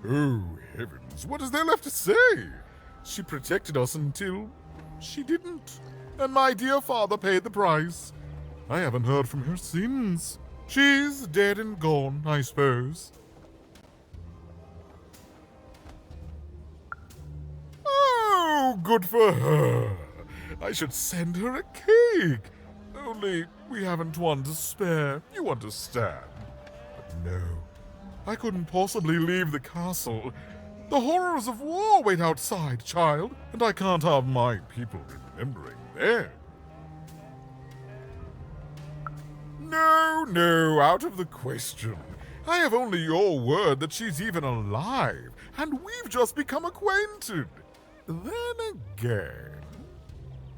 Oh, heavens, what is there left to say? She protected us until she didn't. And my dear father paid the price. I haven't heard from her since. She's dead and gone, I suppose. Oh, good for her. I should send her a cake. Oh, only we haven't one to spare, you understand. But no, I couldn't possibly leave the castle. The horrors of war wait outside, child, and I can't have my people remembering them. No, out of the question. I have only your word that she's even alive, and we've just become acquainted. Then again...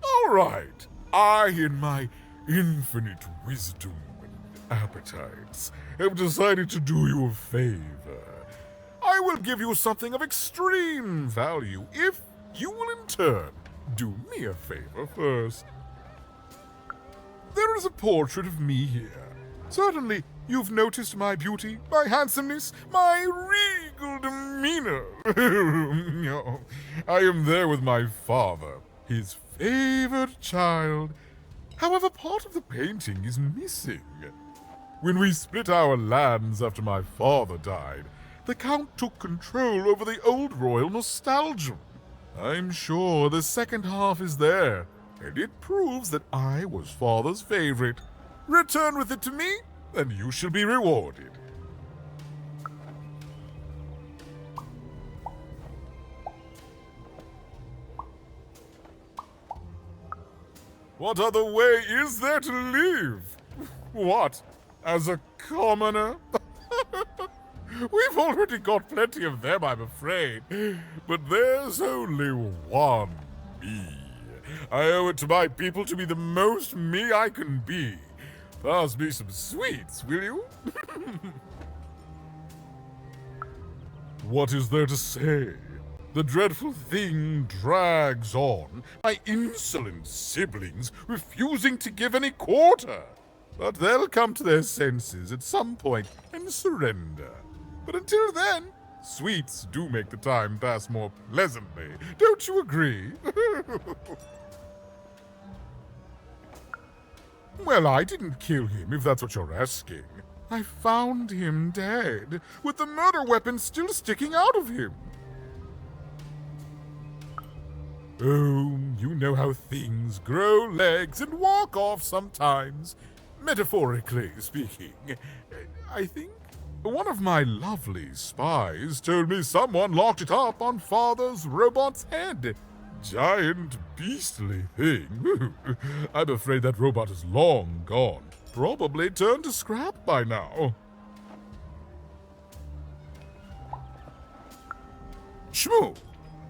All right, I, in my infinite wisdom and appetites, have decided to do you a favor. I will give you something of extreme value if you will in turn do me a favor first. There is a portrait of me here. Certainly, you've noticed my beauty, my handsomeness, my regal demeanor. No, I am there with my father, his favored child. However, part of the painting is missing. When we split our lands after my father died, the Count took control over the old royal nostalgia. I'm sure the second half is there, and it proves that I was father's favorite. Return with it to me, and you shall be rewarded. What other way is there to live? What, as a commoner? We've already got plenty of them, I'm afraid. But there's only one me. I owe it to my people to be the most me I can be. Pass me some sweets, will you? What is there to say? The dreadful thing drags on, my insolent siblings refusing to give any quarter. But they'll come to their senses at some point and surrender. But until then, sweets do make the time pass more pleasantly. Don't you agree? Well, I didn't kill him, if that's what you're asking. I found him dead, with the murder weapon still sticking out of him. Oh, you know how things grow legs and walk off sometimes. Metaphorically speaking. I think one of my lovely spies told me someone locked it up on Father's robot's head. Giant, beastly thing. I'm afraid that robot is long gone. Probably turned to scrap by now. Shmoo!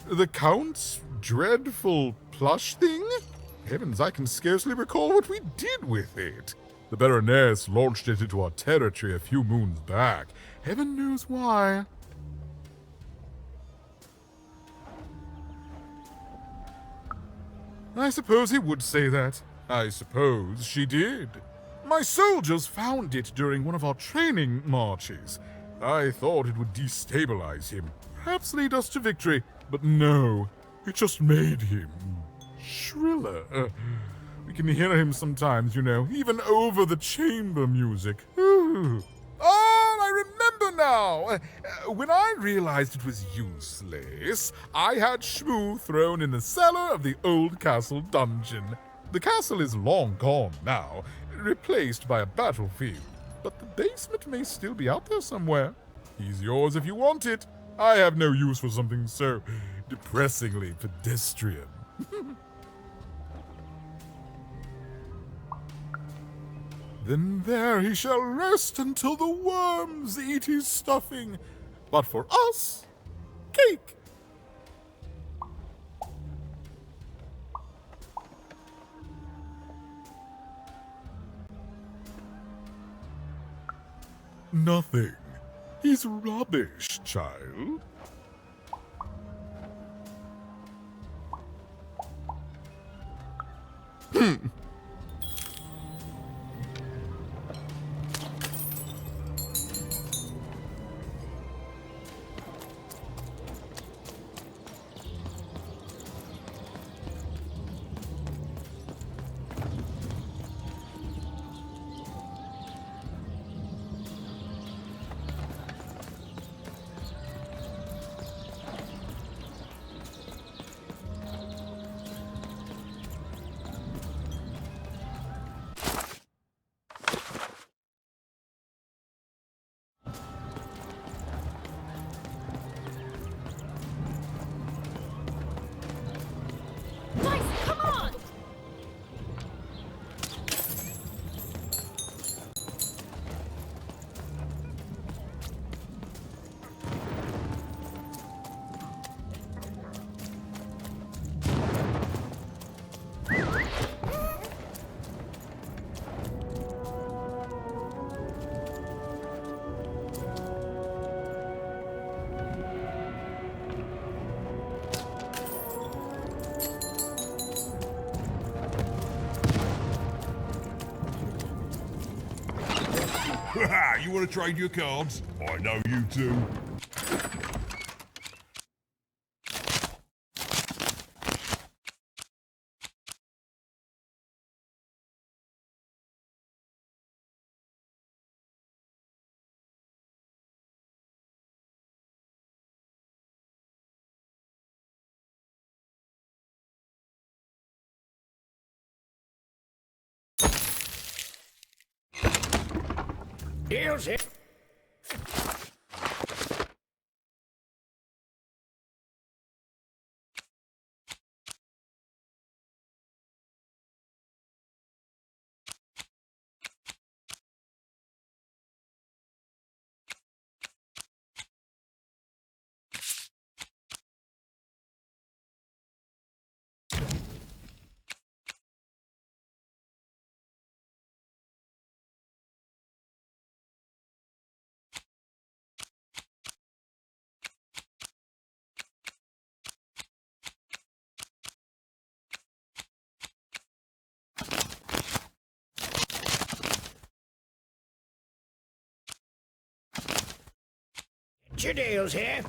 The Count's dreadful plush thing? Heavens, I can scarcely recall what we did with it. The Baroness launched it into our territory a few moons back. Heaven knows why. I suppose he would say that. I suppose she did. My soldiers found it during one of our training marches. I thought it would destabilize him, perhaps lead us to victory. But no, it just made him shriller. We can hear him sometimes, you know, even over the chamber music. Oh, I remember now! When I realized it was useless, I had Shmoo thrown in the cellar of the old castle dungeon. The castle is long gone now, replaced by a battlefield, but the basement may still be out there somewhere. He's yours if you want it. I have no use for something so depressingly pedestrian. Then there he shall rest until the worms eat his stuffing. But for us, cake. Nothing. He's rubbish, child. you want to trade your cards? I know you do. Deals it. Get your deals here.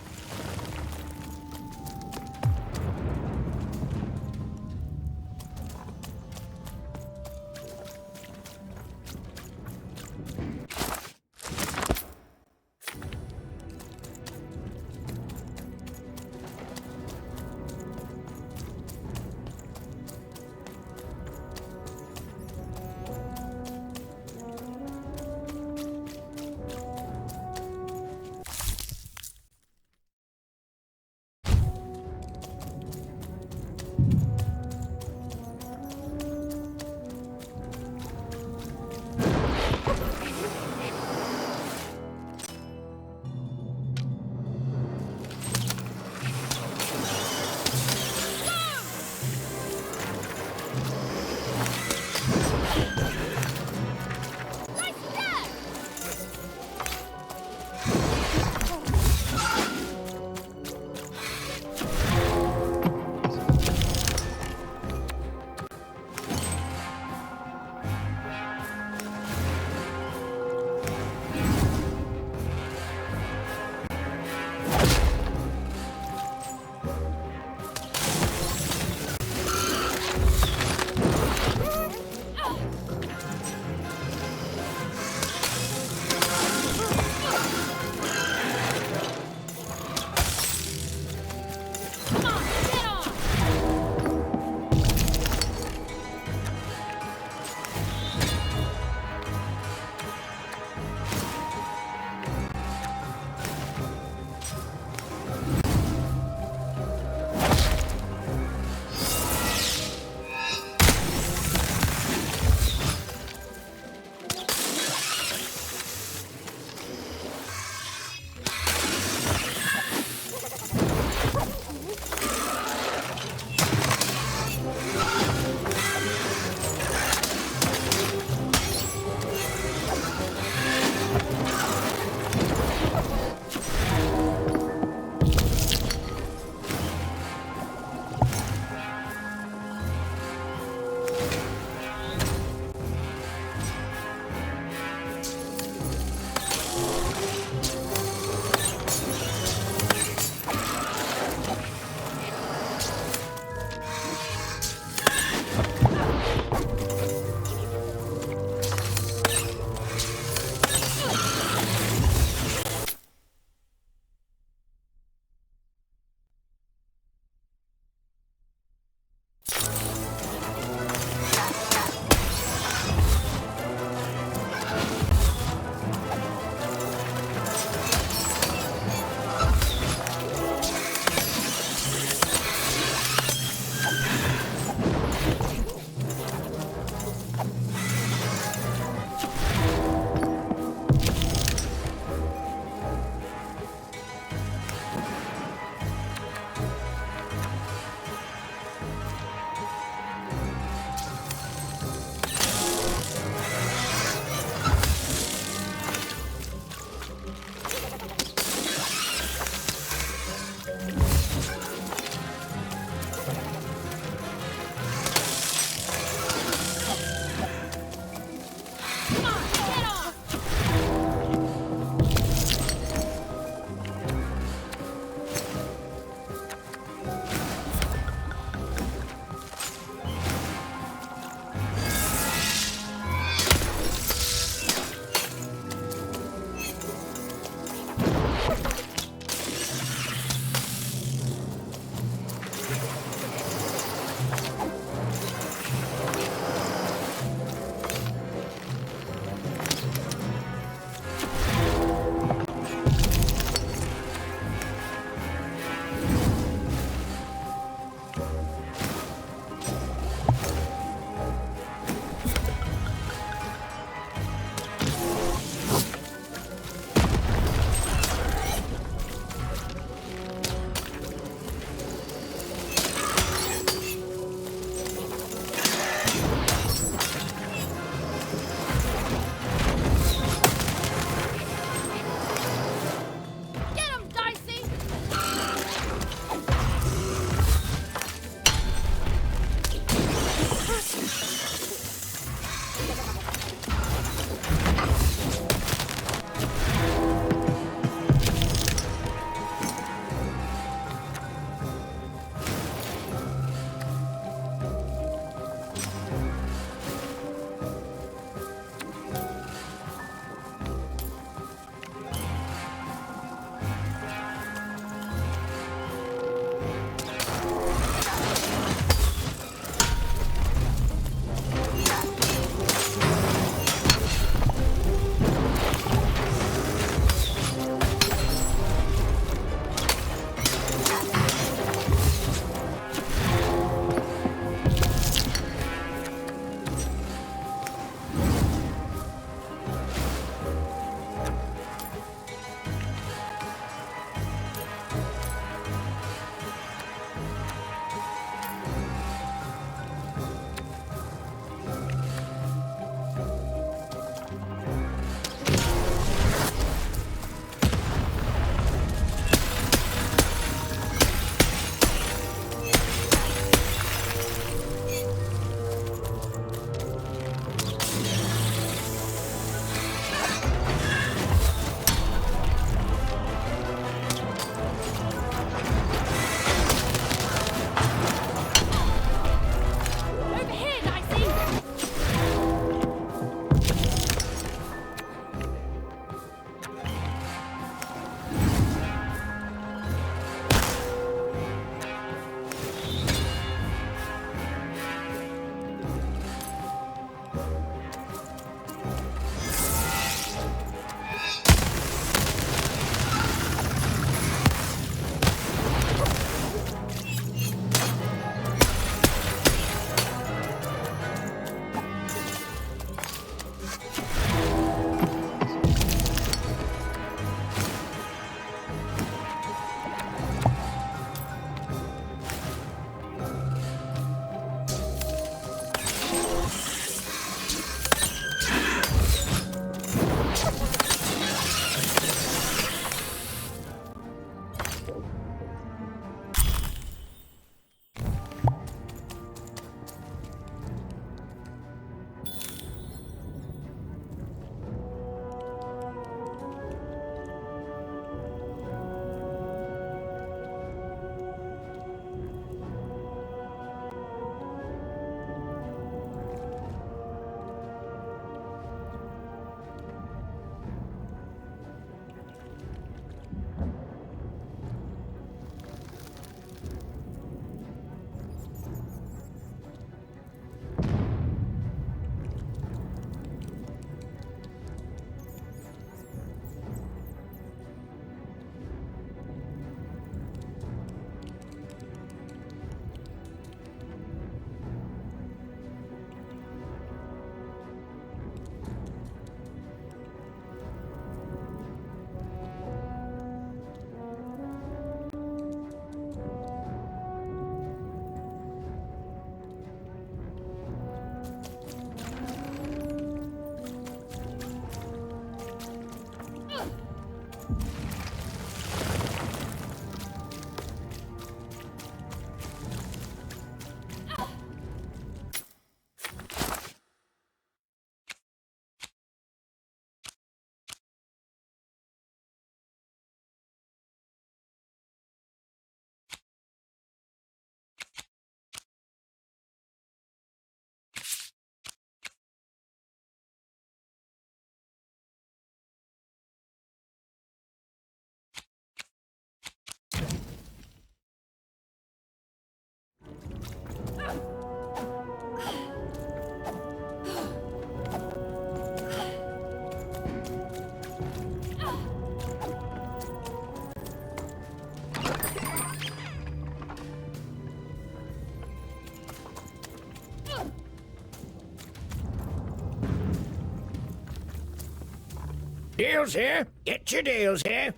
Deals here. Get your deals here.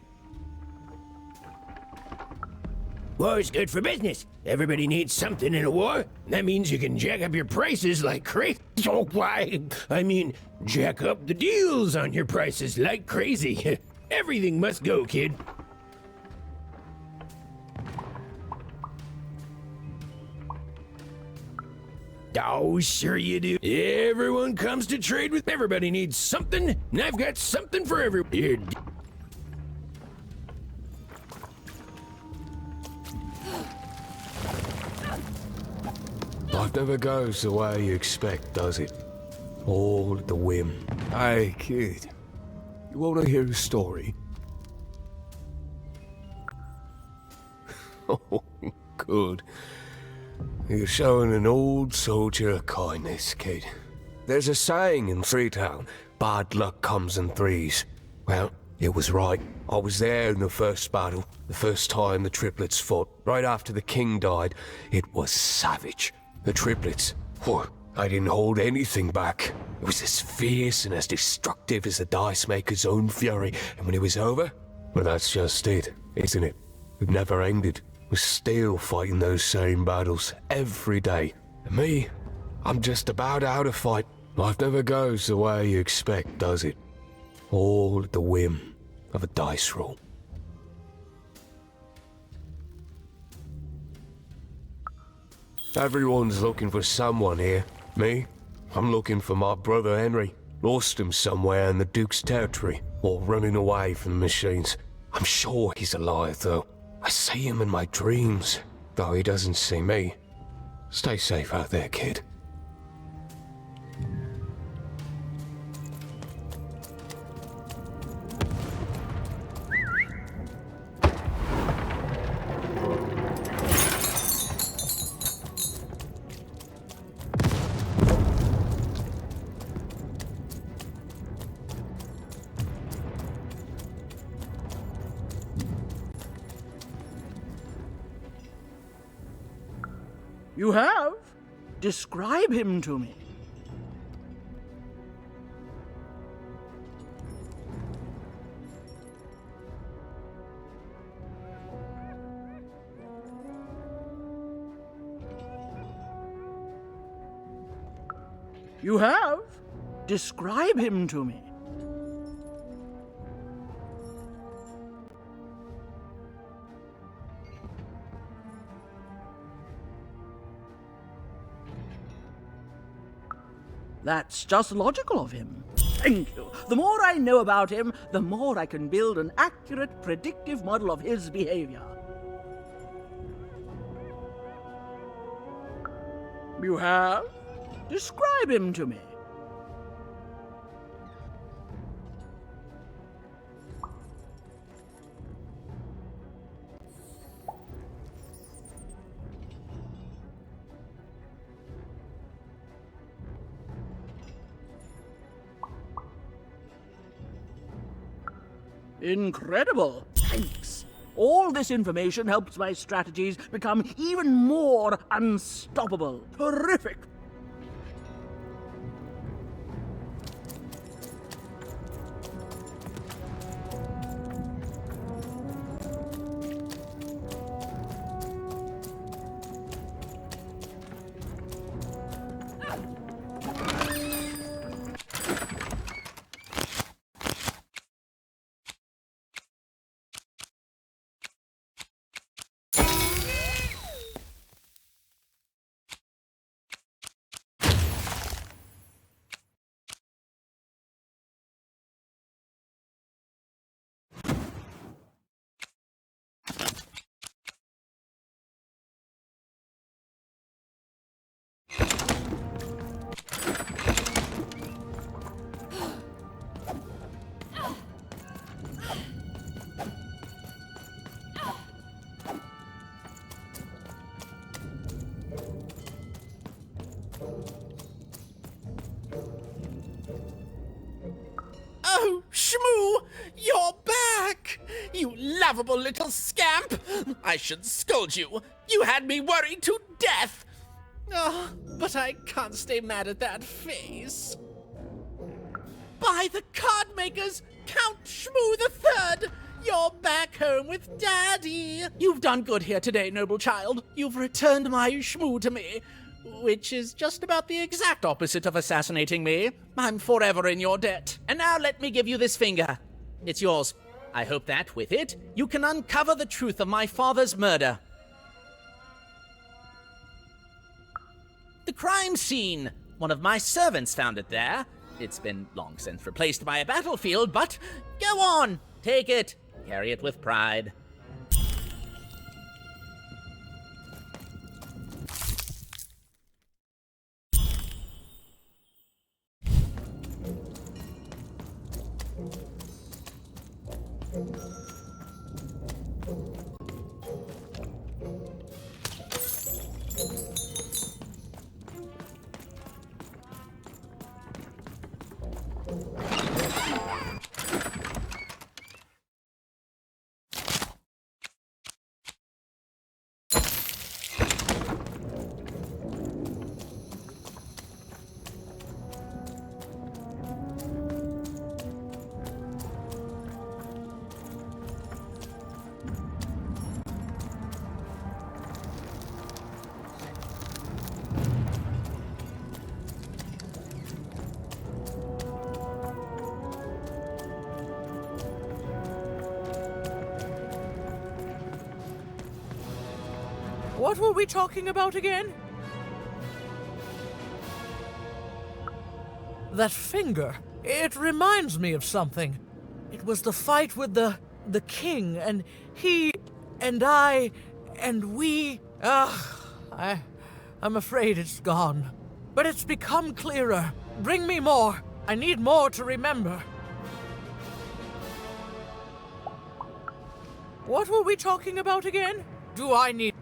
War's good for business. Everybody needs something in a war. That means you can jack up your prices like crazy. Oh, why? I mean, jack up the deals on your prices like crazy. Everything must go, kid. Oh, sure you do. Everyone comes to trade with everybody needs something, and I've got something for everyone. Life never goes the way you expect, does it? All at the whim. Hey, kid. You want to hear a story? Oh, good. You're showing an old soldier a kindness, kid. There's a saying in Freetown, bad luck comes in threes. Well, it was right. I was there in the first battle, the first time the triplets fought. Right after the king died, it was savage. The triplets, I didn't hold anything back. It was as fierce and as destructive as the dice maker's own fury. And when it was over, well, that's just it, isn't it? It never ended. We're still fighting those same battles every day. And me, I'm just about out of fight. Life never goes the way you expect, does it? All at the whim of a dice roll. Everyone's looking for someone here. Me? I'm looking for my brother Henry. Lost him somewhere in the Duke's territory, or running away from the machines. I'm sure he's alive, though. I see him in my dreams, though he doesn't see me. Stay safe out there, kid. You have? Describe him to me. You have? Describe him to me. That's just logical of him. Thank you. The more I know about him, the more I can build an accurate, predictive model of his behavior. You have? Describe him to me. Incredible! Thanks. All this information helps my strategies become even more unstoppable. Terrific! Oh, Shmoo! You're back! You lovable little scamp! I should scold you. You had me worried to death! Oh, but I can't stay mad at that face. By the card makers, Count Shmoo the Third! You're back home with Daddy! You've done good here today, noble child. You've returned my Shmoo to me, which is just about the exact opposite of assassinating me. I'm forever in your debt. And now let me give you this finger. It's yours. I hope that, with it, you can uncover the truth of my father's murder. The crime scene. One of my servants found it there. It's been long since replaced by a battlefield, but go on, take it. Carry it with pride. What were we talking about again? That finger. It reminds me of something. It was the fight with the king, and he, and I, and we. I'm afraid it's gone. But it's become clearer. Bring me more. I need more to remember. What were we talking about again? Do I need...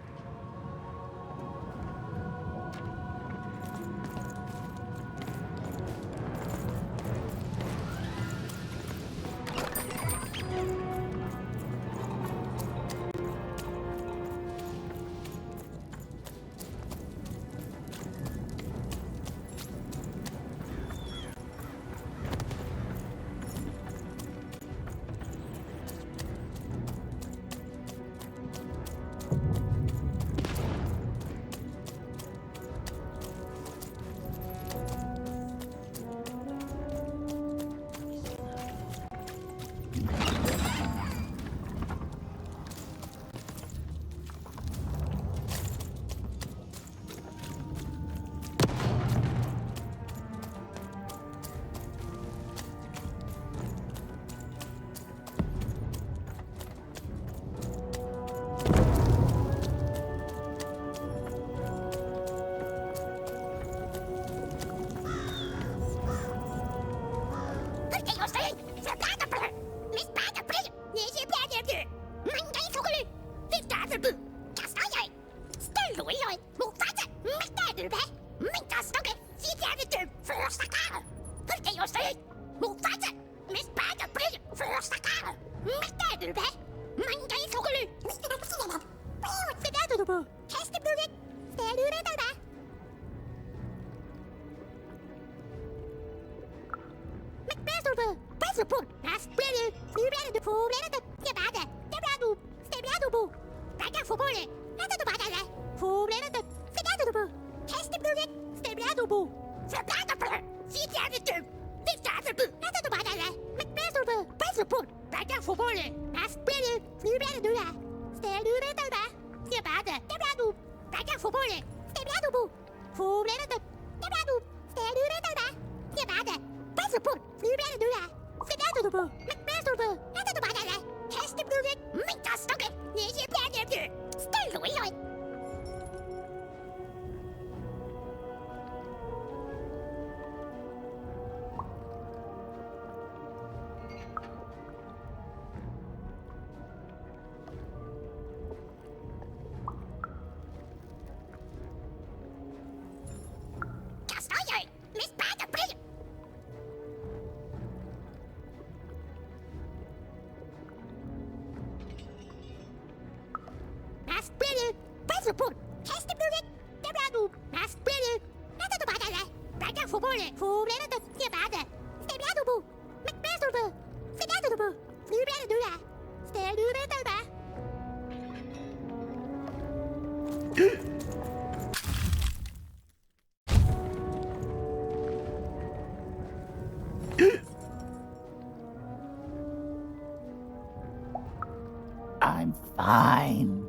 I'm fine.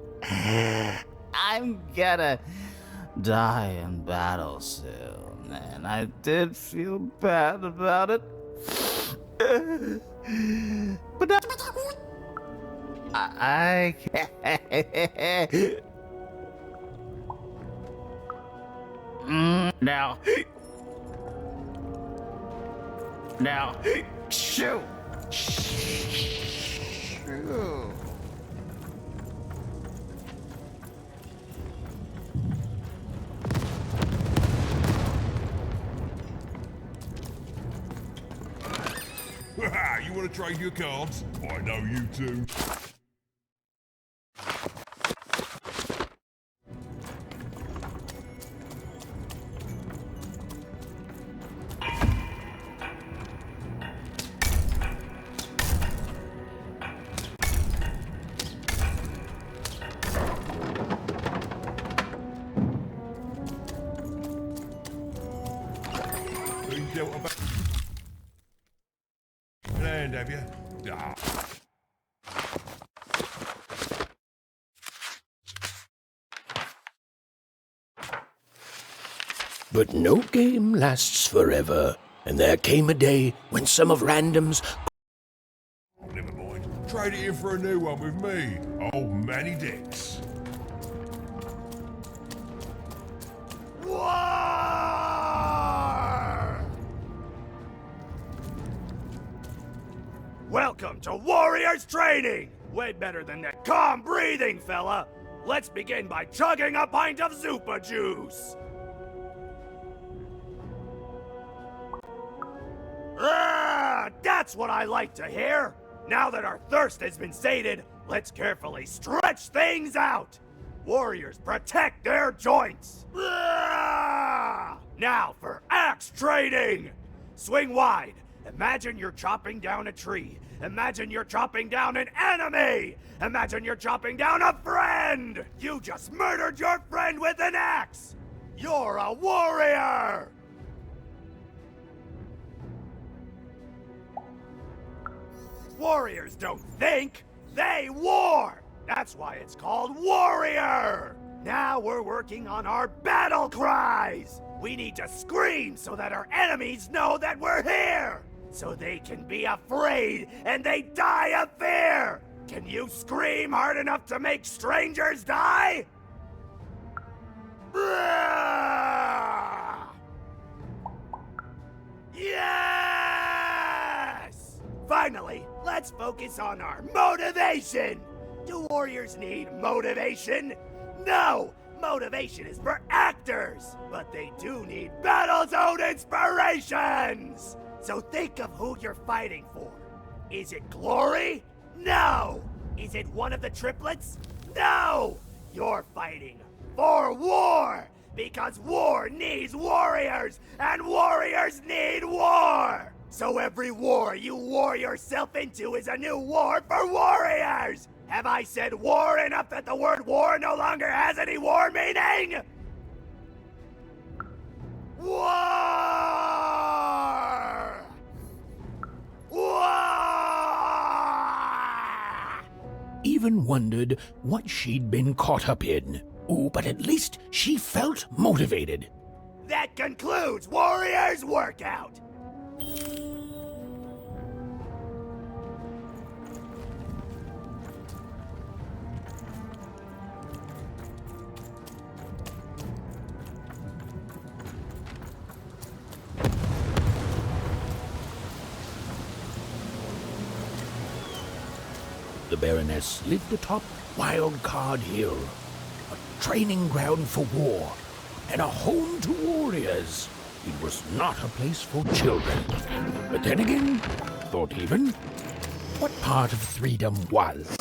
I'm gonna die in battle soon, and I did feel bad about it. But I can't. Now. Shoot. You want to trade your cards? I know you two. Been dealt a land, have you? Ah. But no game lasts forever, and there came a day when some of Random's... Never mind. Trade it in for a new one with me, old Manny Dix. Welcome to Warriors Training! Way better than that calm breathing, fella! Let's begin by chugging a pint of Zupa juice! That's what I like to hear! Now that our thirst has been sated, let's carefully stretch things out! Warriors protect their joints! Now for axe training! Swing wide! Imagine you're chopping down a tree. Imagine you're chopping down an enemy. Imagine you're chopping down a friend. You just murdered your friend with an axe. You're a warrior. Warriors don't think, they war. That's why it's called Warrior. Now we're working on our battle cries. We need to scream so that our enemies know that we're here. So they can be afraid and they die of fear! Can you scream hard enough to make strangers die? Yes! Finally, let's focus on our motivation! Do warriors need motivation? No! Motivation is for actors! But they do need battle zone inspirations! So think of who you're fighting for. Is it glory? No! Is it one of the triplets? No! You're fighting for war! Because war needs warriors, and warriors need war! So every war you war yourself into is a new war for warriors! Have I said war enough that the word war no longer has any war meaning? War! Even wondered what she'd been caught up in. Ooh, but at least she felt motivated. That concludes Warriors Workout! The Baroness lived atop Wildcard Hill, a training ground for war, and a home to warriors. It was not a place for children. But then again, thought even, what part of freedom was?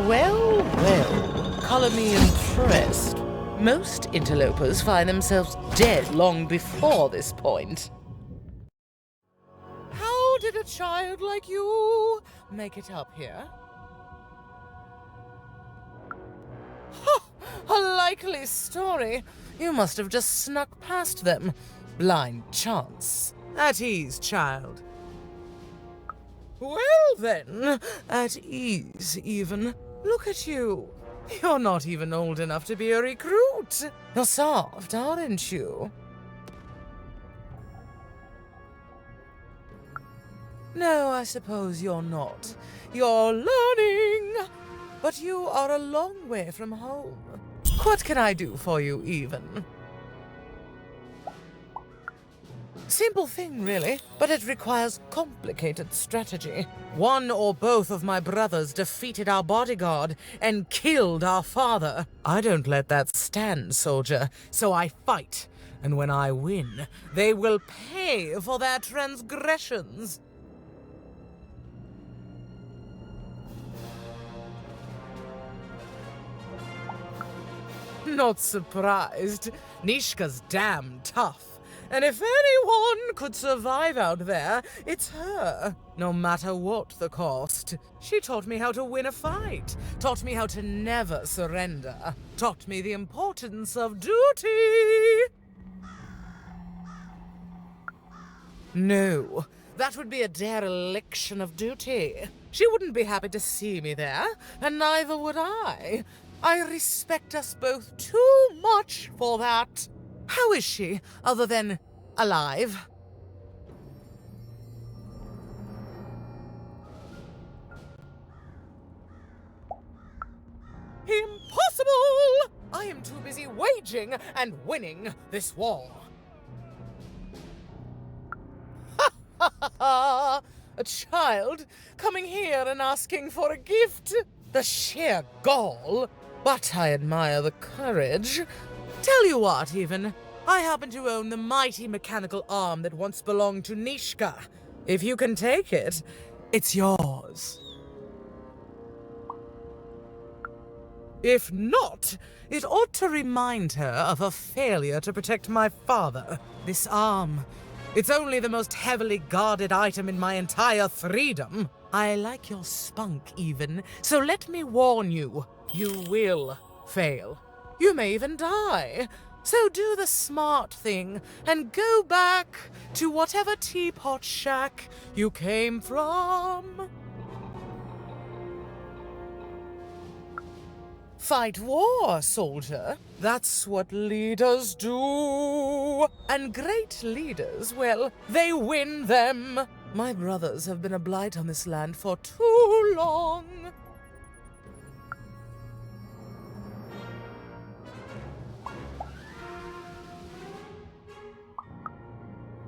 Well, well, colour me impressed. Most interlopers find themselves dead long before this point. How did a child like you make it up here? A likely story. You must have just snuck past them. Blind chance. At ease, child. Well then, at ease even. Look at you. You're not even old enough to be a recruit. You're soft, aren't you? No, I suppose you're not. You're learning. But you are a long way from home. What can I do for you, even? Simple thing, really, but it requires complicated strategy. One or both of my brothers defeated our bodyguard and killed our father. I don't let that stand, soldier, so I fight. And when I win, they will pay for their transgressions. Not surprised. Nishka's damn tough. And if anyone could survive out there, it's her. No matter what the cost. She taught me how to win a fight. Taught me how to never surrender. Taught me the importance of duty. No, that would be a dereliction of duty. She wouldn't be happy to see me there, and neither would I. I respect us both too much for that. How is she, other than alive? Impossible! I am too busy waging and winning this war. Ha ha ha! A child coming here and asking for a gift? The sheer gall! But I admire the courage. Tell you what, even. I happen to own the mighty mechanical arm that once belonged to Nishka. If you can take it, it's yours. If not, it ought to remind her of her failure to protect my father. This arm. It's only the most heavily guarded item in my entire freedom. I like your spunk, even, so let me warn you. You will fail. You may even die. So do the smart thing and go back to whatever teapot shack you came from. Fight war, soldier. That's what leaders do. And great leaders, well, they win them. My brothers have been a blight on this land for too long.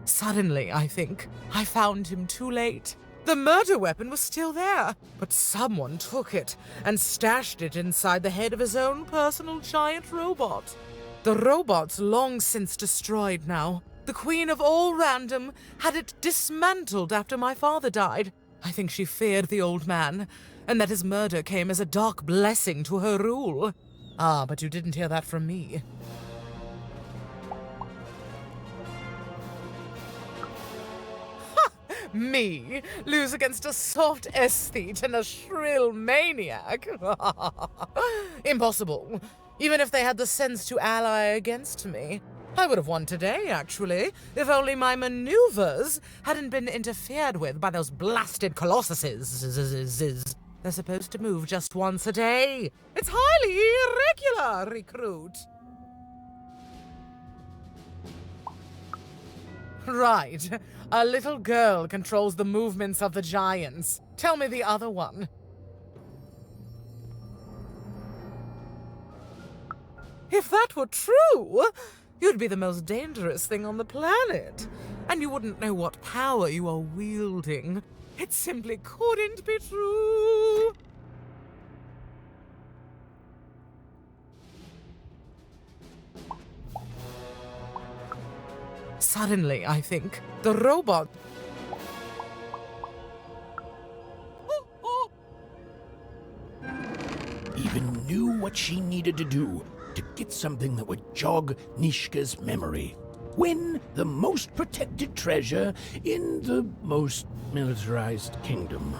Suddenly, I think, I found him too late. The murder weapon was still there, but someone took it and stashed it inside the head of his own personal giant robot. The robot's long since destroyed now. The Queen of All Random had it dismantled after my father died. I think she feared the old man, and that his murder came as a dark blessing to her rule. Ah, but you didn't hear that from me. Me lose against a soft aesthete and a shrill maniac? Impossible. Even if they had the sense to ally against me. I would have won today, actually, if only my maneuvers hadn't been interfered with by those blasted colossuses. They're supposed to move just once a day. It's highly irregular, recruit. Right. A little girl controls the movements of the giants. Tell me the other one. If that were true, you'd be the most dangerous thing on the planet. And you wouldn't know what power you are wielding. It simply couldn't be true. Suddenly, I think, the robot... even knew what she needed to do to get something that would jog Nishka's memory. Win the most protected treasure in the most militarized kingdom.